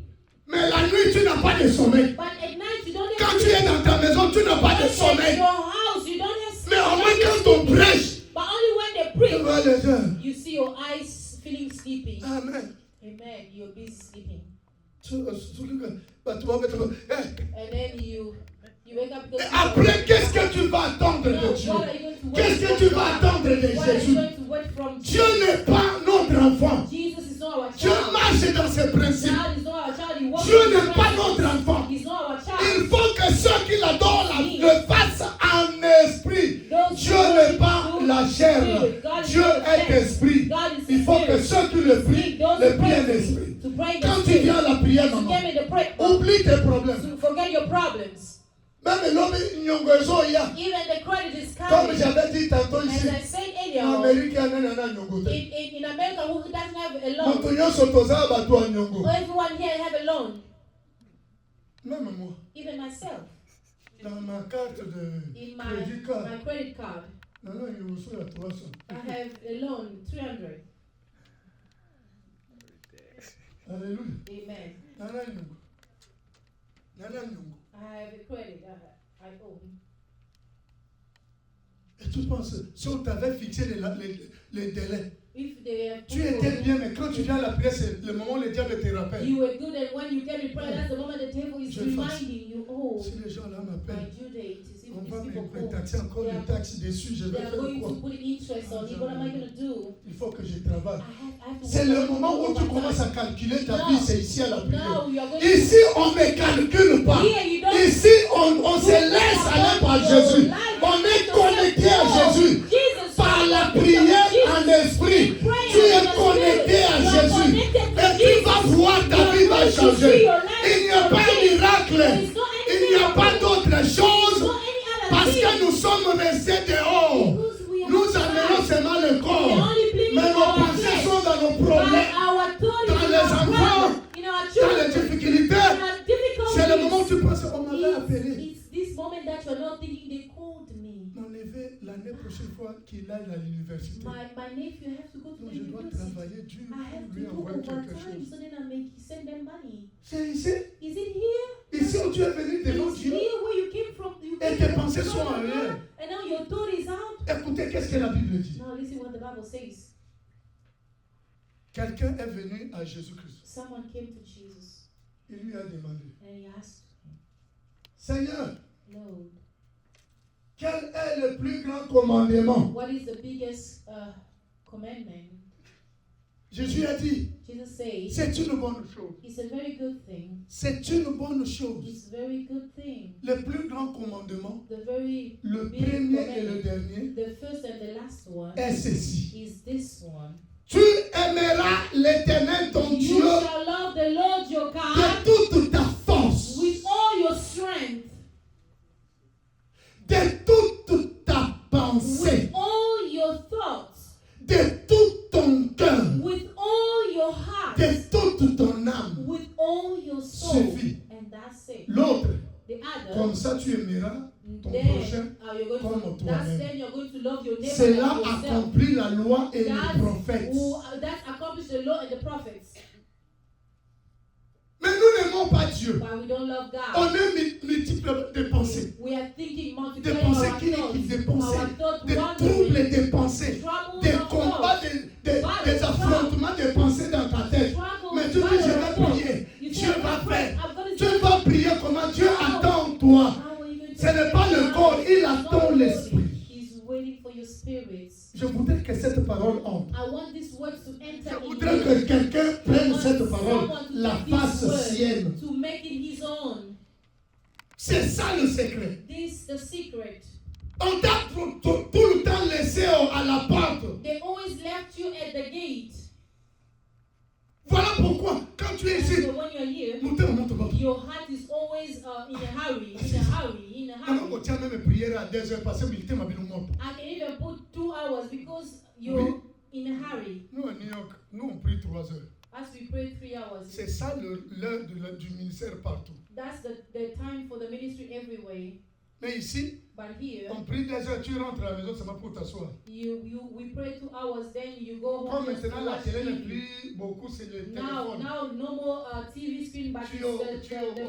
Mais la nuit, tu n'as pas de sommeil. But at night you don't Quand have tu es dans ta maison, tu n'as pas de At sommeil. your house you don't have sleep. Mais au moins quand on prêche, But only when they tu preach, vois les gens. you see your eyes feeling sleepy. Amen. Amen. You're busy sleeping. And then you wake up because Après, qu'est-ce que tu vas attendre de no, Dieu? what are you going to wait Qu'est-ce que from tu vas God? attendre de What are you Jésus? going to wait from Dieu n'est pas notre enfant. Jesus is not our Dieu child. marche dans ses principes. God is not our child. He walks Dieu in n'est pas Christ. notre enfant. He's not our Il child. faut que ceux qui l'adorent le fassent en esprit. Dieu n'est pas la chair. Dieu est esprit. God is Il faut que spirit. ceux qui le prient, Those le who prient en pray esprit. to pray in Quand the tu spirit. viens à la prière, To maman, come in the prayer. oublie tes problèmes. To forget your problems. Même l'homme nyongozo ya. Even the credit is Comme coming. j'avais dit tantôt As ici, I said en earlier, Amérique, il y a un nyongote. in America, who doesn't have a loan? Moto nyonso toza bato ya nyongo. Everyone here have a loan. Même moi, Even myself. dans ma carte de In crédit card, my credit card, non, il y a aussi la 300. I have a loan, 300. Alléluia. Amen. Nana nyongo. Nana nyongo. I have a credit. I owe. Et tu penses, si on t'avait fixé les délais, Tu étais bien, mais quand tu viens à la prière, c'est le moment où le diable te rappelle. You were good, and when you get in prayer, that's the moment the devil is reminding you, oh, Si les gens là my m'appellent, due date is if on these va people me call. taxer encore They le are- taxe dessus, je vais They are faire going quoi? to put interest on it. What am I going to do? Il faut que je travaille. I have to C'est work le on moment où it tu over commences time. à calculer ta No. vie, c'est ici à la prière. Now you are going Ici, on ne calcule pas. Here you don't. Ici, on se laisse aller par Jésus. On est connecté à Jésus. Jesus, Par la prière en esprit, tu es connecté à Jésus. Et tu vas voir ta vie va changer. Il n'y a pas de miracle. Il n'y a pas d'autre chose parce que nous sommes restés dehors. Nous amenons seulement le corps. Mais nos pensées sont dans nos problèmes, dans les enfants, dans les difficultés. C'est le moment où tu penses, on m'avait appelé. It's this moment that you're not thinking they called me. Mon neveu, l'année prochaine fois qu'il aille à l'université, My nephew have to go to donc the je dois university. travailler dur I have pour to lui do envoyer quelque overtime chose. so then I send them money. C'est ici, Is it here? ici où tu es venu devant It's Dieu. here where you came from. You Et came tes from pensées the sont throne en of l'air. God, and now your thought is out. Écoutez, qu'est-ce que la Bible dit? Now listen what the Bible says. Quelqu'un est venu à Jésus-Christ. Someone came to Jesus Il lui a demandé, and he asked him, Seigneur, Lord, quel est le plus grand commandement? what is the biggest commandment? Jésus a dit, Jesus says, c'est une bonne chose. it's a very good thing. C'est une bonne chose. It's a very good thing. Le plus grand commandement, The very le big premier et le commandment, dernier, the first and the last one, est ceci. is this one. Tu aimeras l'Éternel ton You Dieu shall love the Lord your God de toute ta force, with all your strength, de toute ta pensée, with all your thoughts, de tout ton cœur, with all your heart, de toute ton âme. with all your soul. Suffit. And that's it. L'autre, The other, comme ça tu aimeras ton then prochain you're going comme to, toi-même. that's then you're going to love your neighbor Cela like yourself. accomplit la loi et les That's prophètes. That's accomplished the law and the prophets. Mais nous n'aimons pas Dieu. But we don't love On God. est multiple de pensées. We are thinking, Des multiplying pensées our qui thoughts. des pensées, Our thoughts des wandering. troubles des pensées, Troubles des of combats, thoughts. des affrontements des pensées dans ta tête. Struggles, Mais tu dis, battles je of vais thoughts. prier. You Dieu say, va I'm praying. faire. I'm gonna Tu say, vas prier comment Dieu attend toi. how are you going to Ce n'est pas le corps, il attend l'esprit. He's waiting for your spirits. Je voudrais que cette parole entre. I want these words to enter Je in voudrais you. que quelqu'un I prenne want cette parole, someone to la take this fasse word sienne. to make it his own. C'est ça le secret. This the secret. On t'a tout le temps laissé à la porte. They always left you at the gate. Voilà pourquoi, quand tu es ici, So when you're here, monte. your heart is always in a hurry, in a hurry, in a Quand on hurry. tient même prière à 2 heures passées, il m'a monte. I can even put 2 hours because you're Oui. in a hurry. Nous, à New York, nous, on prie 3 heures. As we pray 3 hours. C'est ça l'heure du ministère partout. That's the time for the ministry everywhere. Mais ici, But here, on prie 2 heures, tu rentres à la maison, ça va pour t'asseoir. we pray 2 hours, then you go Comme home just to maintenant, la watch télé n'est TV. plus beaucoup, c'est le Now, téléphone. no more TV screen, but Tu it's es au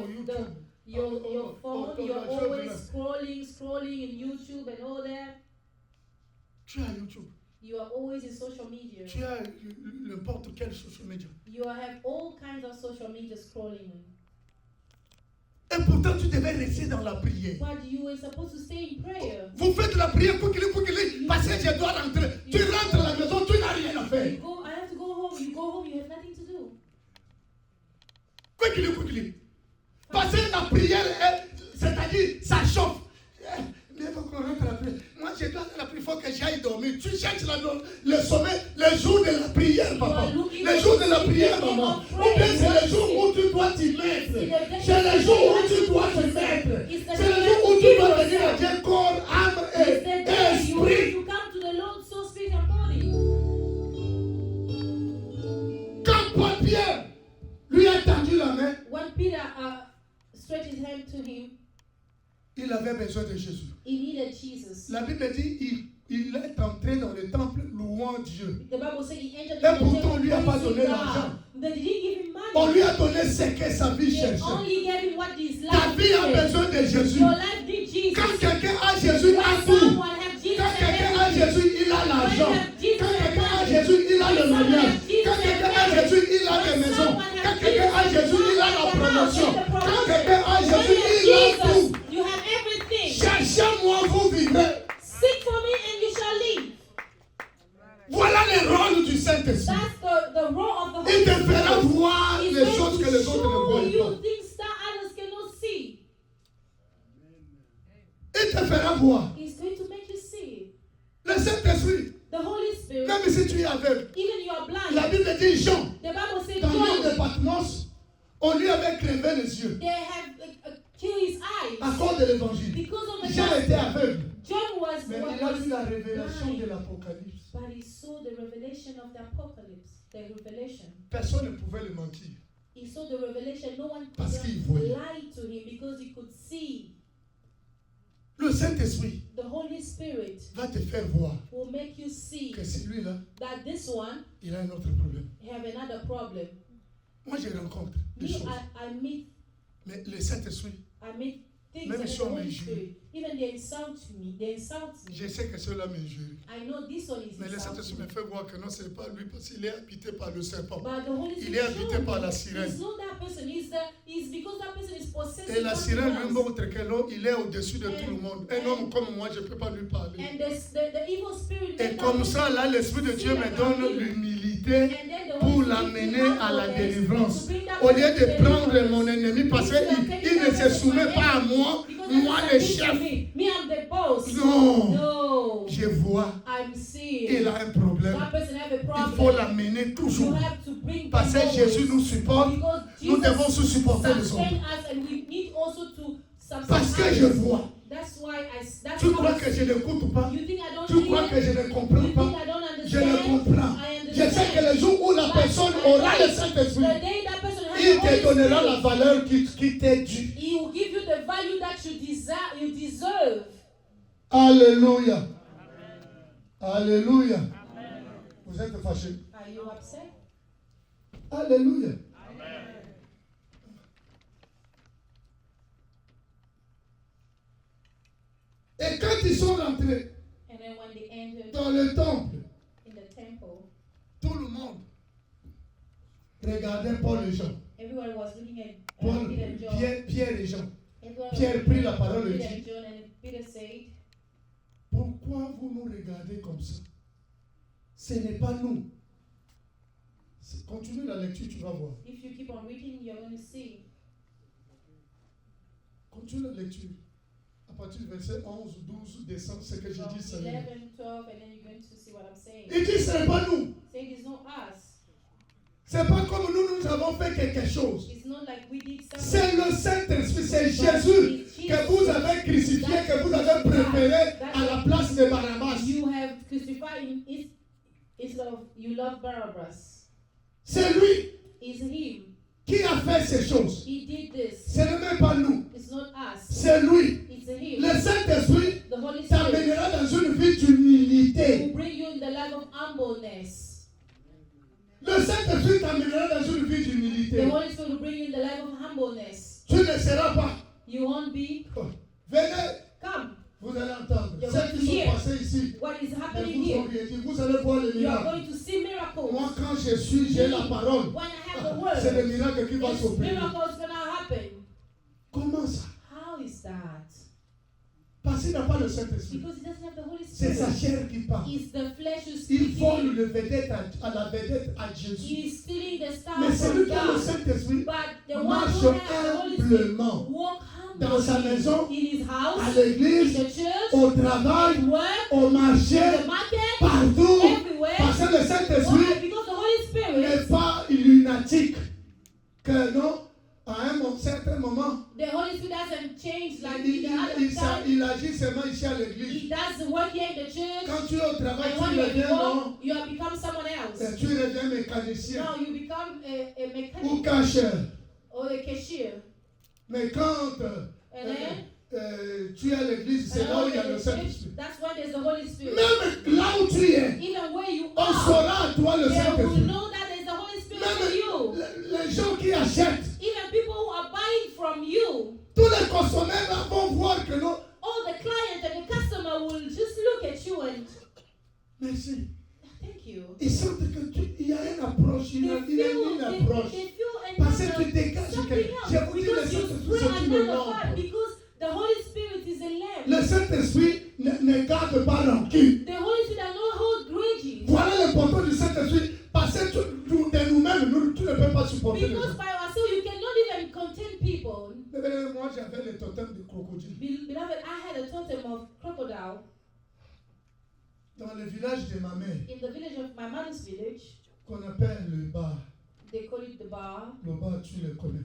YouTube. your phone. You're la always chose scrolling in YouTube and all that. Tu es à YouTube. You are always in social media. Tu as n'importe quel social media. You have all kinds of social media scrolling. Et pourtant, tu devais rester dans la prière. But you were supposed to stay in prayer. Vous faites la prière, quickly, parce que je dois rentrer. Tu rentres à la maison, tu n'as rien à faire. I have to go home. You go home, you have nothing to do. Quickly. Parce que la prière, c'est-à-dire, ça chauffe. Mais il faut qu'on rentre à la prière. Moi, je dois aller à la prière, il faut que j'aille dormir. Tu cherches le sommeil, le jour de la prière, papa. Le jour de la prière, maman. Ou bien c'est le jour où tu dois t'y mettre. C'est le jour où tu dois te mettre. C'est le jour où tu dois venir à Dieu, corps, âme It's the et day you need esprit. to come to the Lord, soul, spirit, and body. Quand Paul-Pierre lui a tendu la main, When Peter stretched his hand to him, il avait besoin de Jésus. he needed Jesus. La Bible dit il est entré dans le temple louant Dieu. The Bible said he entered Et the pourtant, temple on lui a pas praising donné God. l'argent. They didn't give him On money. lui a donné ce que sa vie They cherchait. only gave him what his Ta life vie a needed. besoin de Jésus. Your life need Jesus. Quand quelqu'un a Jésus, When a tout. someone has Jesus Quand and quelqu'un a everything. Jésus, il a l'argent. When you have Jesus Quand and quelqu'un a money. Jésus, il a le mariage. Quand quelqu'un a Jésus, il a des maisons. Quand quelqu'un a Jésus, il a la promotion. Quand quelqu'un a Jésus, il a tout. You have everything. Cherchez-moi, vous vivrez. Seek for me and you shall live. Voilà le rôle du Saint-Esprit. That's the role of the Il Holy te fera Spirit. voir He's les going choses to que les autres ne show voient you pas. things that others cannot see. Il te fera voir. He's going to make you see. Le Saint-Esprit, The Holy Spirit, même si tu es aveugle, even you are blind. la Bible dit Jean, The Bible says dans l'île de John, Patmos, on lui avait crevé les yeux they have killed his eyes à cause de l'évangile. because of the Jean était gospel. aveugle, John was mais il a vu la révélation de l'Apocalypse. but he saw the revelation of the apocalypse, the revelation. Personne ne pouvait le mentir. He saw the revelation. No one Parce could qu'il voyait. lie to him because he could see. Le Saint-Esprit The Holy Spirit va te faire voir will make you see que celui-là, that this one il a un autre problème. have another problem. Moi, je rencontre des Me, choses. I meet Mais le Saint-Esprit, things Même of si the on Holy m'injurie. Spirit. Even they insult me. They insult me. je sais que cela m'injurie. I know this one is Mais le Saint-Esprit me insulting. fait voir que non, ce n'est pas lui parce qu'il est habité par le serpent. But the Holy Il Spirit est habité showed par me la sirène. it's not that person. It's because that person is possessed. Et la with sirène lui something montre que l'homme, il est au-dessus de tout le monde. Un homme comme moi, je ne peux pas lui parler. else. And the evil spirit. Et made comme that ça, là, l'Esprit de Dieu me donne l'humilité And then the pour Holy Spirit l'amener gives me à la humbleness délivrance. to bring that Au lieu person to de prendre deliverance. mon ennemi, parce qu'il ne se soumet pas à moi, Because moi that le person chef. submits to me, I'm the boss. Non, No. je vois, I'm seeing. il a un problème. That person have a Il problem. faut l'amener You toujours. have to bring Parce them que Jésus always. nous supporte, Because nous Jesus devons se supporter les autres. sustain us and we need also to subsist Parce que je others. vois. That's why that's Tu how crois I que see. je n'écoute pas? You think I don't Tu hear? crois que je ne comprends You pas? think I don't understand? Je le comprends. I Je sais understand. que le jour où la But personne I aura know le Saint-Esprit, the day that person has il the te Holy donnera la Spirit, valeur qui t'est due. He will give you the value that you desire, you deserve. Alléluia. Alléluia. Vous êtes fâchés. Are you upset? Alléluia. Et quand ils sont rentrés And then when they entered dans le temple, in the temple, tout le monde regardait Paul et Jean. everyone was looking at Paul, Peter and John. Pierre et Jean. Everyone Pierre was prit looking la at parole et Peter dit, and John, and Peter said, pourquoi vous nous regardez comme ça? Ce n'est pas nous. Continue la lecture, tu vas voir. if you keep on reading, you're going to see. Continue la lecture. À partir du verset 11, 12, descend, ce que j'ai From dit, c'est 11, 12, and then you're going to see what I'm saying. il dit, ce n'est pas nous. Say it is not us. C'est pas comme nous avons fait quelque chose. It's not like we did something. C'est le Saint-Esprit, c'est Jésus que vous avez crucifié, que vous avez préféré à la place de Barabbas. You have crucified him instead of you love Barabbas. C'est lui It's him. qui a fait ces choses. He did this. Ce n'est même pas nous. It's not us. C'est lui. It's him. Le Saint-Esprit The Holy Spirit t'amènera dans une vie d'humilité. will bring you in the life of humbleness. Le Saint-Esprit t'amènera dans une vie The d'humilité. Holy Spirit will bring you in the life of humbleness. Tu ne seras pas. You won't be. Venez, Come. vous allez entendre. You're Ceux qui here. sont passés ici, What is ne happening vous ont here? rien dit. Vous allez voir les You are miracles. going to see miracles. Moi, quand je suis, j'ai la parole. When I have the word, C'est le miracle qui va this s'opérer. miracle is going to happen. Comment ça? How is that? Parce qu'il n'a pas le Saint-Esprit. Because he doesn't have the Holy C'est sa Spirit. chair qui parle. It's the flesh who's Il vole speaking. le vedette à la vedette à Jésus. He's stealing the star Mais celui from qui a le God. Saint-Esprit But the one marche who has the Holy Spirit humblement walk dans sa humbly maison, in his à house, in l'église, the church, au travail, at work, au in marché, the market, partout. everywhere. Parce que le Why? Saint-Esprit Because the Holy Spirit, n'est pas lunatique. Que non, à un certain moment, the Holy Spirit doesn't change like the other time. il agit seulement ici à l'église. He does work here in the church. Quand tu es au travail, And tu when you reviens, non, work, you have become someone else. tu reviens mécanicien No, you become a ou mechanic cacheur. or a cashier. Mais quand And then, tu es à l'église, c'est là où il y a le Saint-Esprit. that's why there's the Holy Spirit. Même là où tu es, Even where you on are, saura à toi le they will Saint-Esprit. know that there's the Holy Spirit in Même you. les gens qui achètent, Even people who are buying from you, tous les consommateurs là vont voir que non. all the client and the customer will just look at you and Merci. thank you. Ils sentent que le not a fire lampe. because the Holy Spirit is a lamp. Le Saint-Esprit ne garde pas rancune. The Holy Spirit does not hold grudges. Voilà l'importance du Saint-Esprit. Parce que de nous-mêmes, tu ne peux pas supporter les Because gens. by ourselves you cannot even contain people. Moi, j'avais le totem de crocodile. Beloved, I had a totem of crocodile Dans le village de ma mère, in the village of my mother's village. qu'on appelle le bar. They call it the bar. Le bar, tu le connais.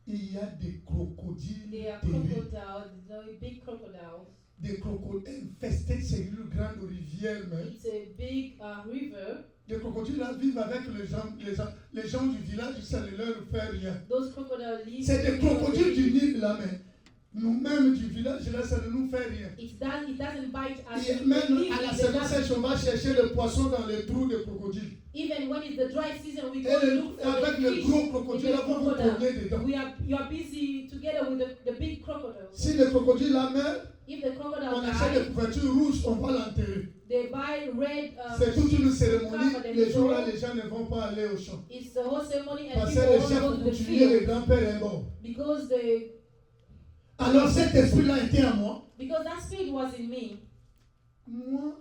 Il y a des crocodiles They are terribles. crocodiles, very big crocodiles. Des crocodiles infestés, c'est une grande rivière. Mais It's a big river. les crocodiles là vivent avec les gens du village, ça ne leur fait rien. Those crocodiles live. C'est des crocodiles du Nil là, mais nous-mêmes du village là, ça ne nous fait rien. It doesn't bite us. Et même à la saison sèche, on va chercher le poisson dans les trous de crocodiles. Even when it's the dry season, we Et go look for avec the le fish gros in crocodile, the là, vous vous crocodile. cognez dedans. You are busy together with the big crocodiles. Si le crocodile là meurt, If the crocodile on achète des dies, couvertures rouges, on va l'enterrer. they buy red. C'est toute une cérémonie. cover them. Les jours là, les gens ne vont pas aller au champ. It's the whole ceremony and Parce que people le won't chef go to the coutumier, le field grand-père est mort. because Alors cet esprit-là était en moi. that spirit was in me. Moi,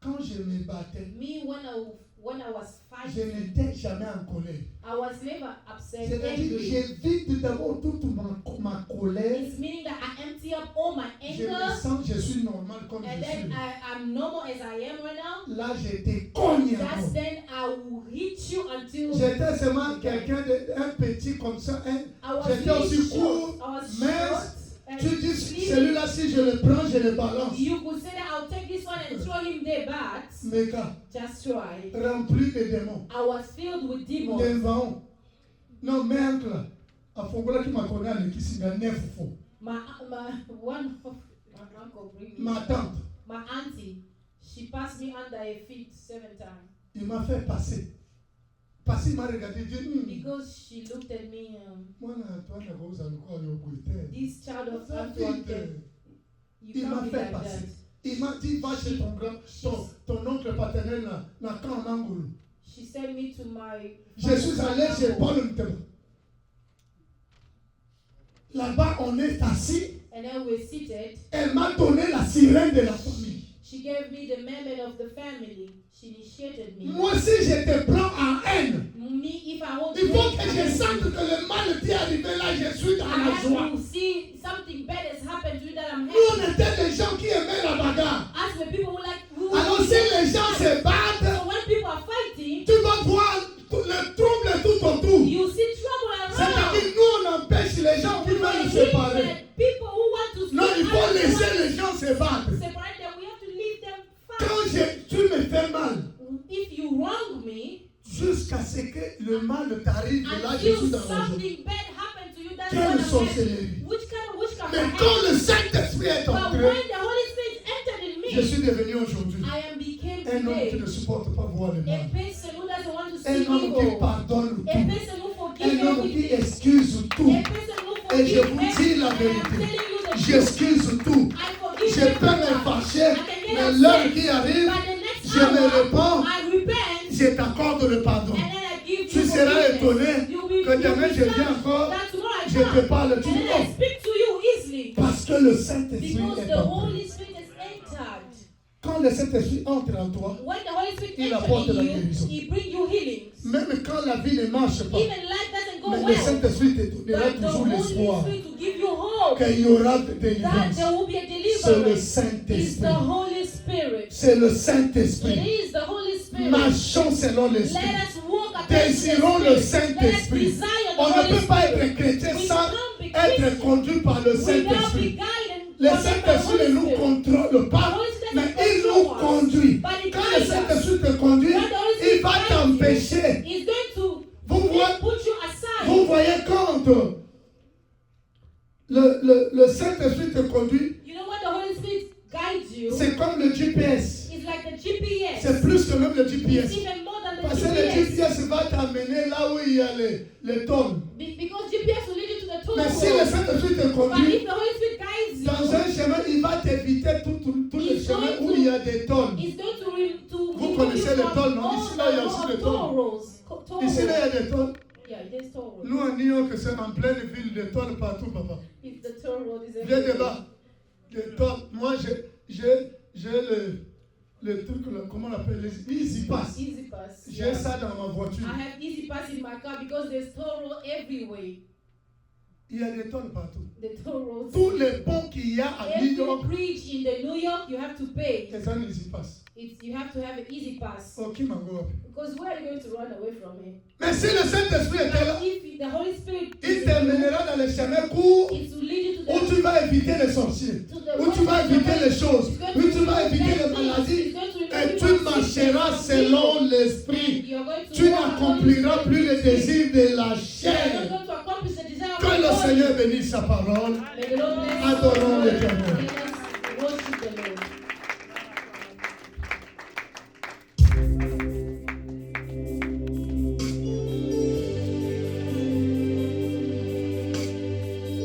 quand je me battais, Me when I was je fighting, n'étais jamais en colère. I was never upset. C'est-à-dire, Angry. j'évite d'abord toute ma colère. It's meaning that I empty up all my Je me anger sens, je suis normal comme and je then suis. I'm normal as I am right now. Là, j'étais cogné That's encore. then I will hit you until J'étais seulement quelqu'un un petit comme ça. I was J'étais aussi really court, short. I was mince. short and Tu dis, slim. celui-là, si je le prends, je le balance. You could say that I'll take this one and throw him there, but Mes gars, just try. rempli de démons. I was filled with demons. Devant. Non, mais uncle, à Fongola qui m'a connu à l'équisinga, neuf fois. One of my uncle bring me. Ma tante, My auntie, she passed me under her feet 7 times il m'a fait passer. Passer, il m'a regardé, il dit, because she looked at me. moi, toi, tu as besoin de quoi, il y a beaucoup de This child of Ça Antoine, fait you Il m'a can't be fait like that. passer. Il m'a dit, va chez ton oncle paternel là, dans Kanangulu. She sent me to my. Je suis allé chez Paul Nteba. Là-bas, on est assis. And then we're seated. Elle m'a donné la sirène de la famille. She gave me the mermaid of the family. She initiated me. Moi, si je te prends en haine, Me, if I want il to faut make que je amends, sente que le mal t'est arrivé là, je suis dans I la have joie. to see something bad has happened to you that I'm Nous, on happy. était des gens qui aimaient la bagarre. As the people who Alors, si les gens se battent, so when people are fighting, tu vas voir le trouble tout autour. you see trouble around. C'est-à-dire, nous, on empêche les gens qui veulent se séparer. People who want to Non, il faut separate laisser les gens se battre. them, we have to leave them fight. Quand tu me fais mal, If you wrong me, jusqu'à ce que le mal t'arrive, et là, je suis until dans la joie. something bad happened to you, that's Quelle what I'm happy. sorcellerie. Which kind of witchcraft Mais I quand have? le Saint-Esprit est But when entré, the Holy Spirit entered in me, je suis devenu aujourd'hui I am became un homme qui today ne supporte pas voir le a mal. person who doesn't want to see Un homme qui evil, pardonne a tout. person who forgives Un homme qui everything, excuse tout. a person who Et je forgives vous dis la everything. I am vérité. telling you the truth. J'excuse tout. I forgive Je peux me everyone. fâcher, I can get mais upset. l'heure qui arrive, But the next je me hour, répands, I repent, je t'accorde le pardon. and then I give Tu you seras forgiveness. étonné You'll be- que demain je you'll be viens shocked encore, that tomorrow I je te come, parle, and tu then dis I non. speak to you easily. Parce que le Saint-Esprit Because est the entré. Holy Spirit has entered. Quand le Saint-Esprit entre en toi, When the Holy Spirit Il apporte enters la in you, guérison. He brings you healings. même quand la vie ne marche pas, Even life doesn't go mais le well, Saint-Esprit te donnera but the toujours Holy l'espoir Spirit to give you hope qu'il y aura de that délivrance. there will be a C'est le deliverance. It's Saint-Esprit. the Holy Spirit. C'est le It Saint-Esprit. is the Holy Spirit. Marchons selon Let l'Esprit. us walk according to the Désirons le Spirit. Let us Saint-Esprit. desire the On ne Holy peut pas Spirit. être chrétien We sans can't be être Christian conduit par le without be Saint-Esprit. guided Le by the Saint-Esprit ne Holy nous Spirit. contrôle pas, The Holy Spirit mais doesn't il nous control us, conduit. but he Quand le guides us. Saint-Esprit te conduit, When the Holy il Spirit va guides t'empêcher. you, He's going to Vous voyez, put you aside. vous voyez quand le Saint-Esprit te conduit, You know when the Holy Spirit guides you, c'est comme le GPS. it's like the GPS. C'est plus que même le It's GPS. even more than the Parce que le GPS. GPS va t'amener là où il y a les tonnes. Because GPS will lead you to the toll Mais si le road. Saint-Esprit te But conduit, if the Holy Spirit guides you, dans un chemin, il va t'éviter tout le He's chemin going où to- il y a des tonnes. it's going to Vous remove connaissez you les from tolls, non? all Ici, là, il y a aussi the des toll tolls. roads. Toll Ici, là, il y a des tonnes. Yeah, there's toll road. Nous, en New York, c'est en pleine ville, des tolls partout, papa. If the toll road is Viens everywhere. débat. Des tolls. Moi, j'ai le truc, là, comment on l'appelle, les Easy Pass. Easy Pass. J'ai ça dans ma voiture. I have Easy Pass in my car because there's toll road everywhere. Il y a des tolls partout. The toll roads. Tous les ponts qu'il y a à New Every York, bridge in the New York, you have to pay. c'est un Easy Pass. You have to have an Easy Pass. Oh, qui m'en go? Because where are you going to run away from him? Mais si le Saint-Esprit était là, But if the Holy Spirit il t'emmènera dans les chemins courts is to lead you to où the tu vas éviter les sorciers, to the où tu vas road éviter les choses, It's going où to tu vas remove éviter les bad things. maladies It's going to remove et bad tu things marcheras from selon people. l'Esprit. You're going to Tu walk n'accompliras according to plus the les désirs de la You're not chair. going to accomplish the desire of Que the le Lord. Seigneur bénisse sa parole. May the Lord bless Adorons you. l'Éternel. Let us worship the Lord.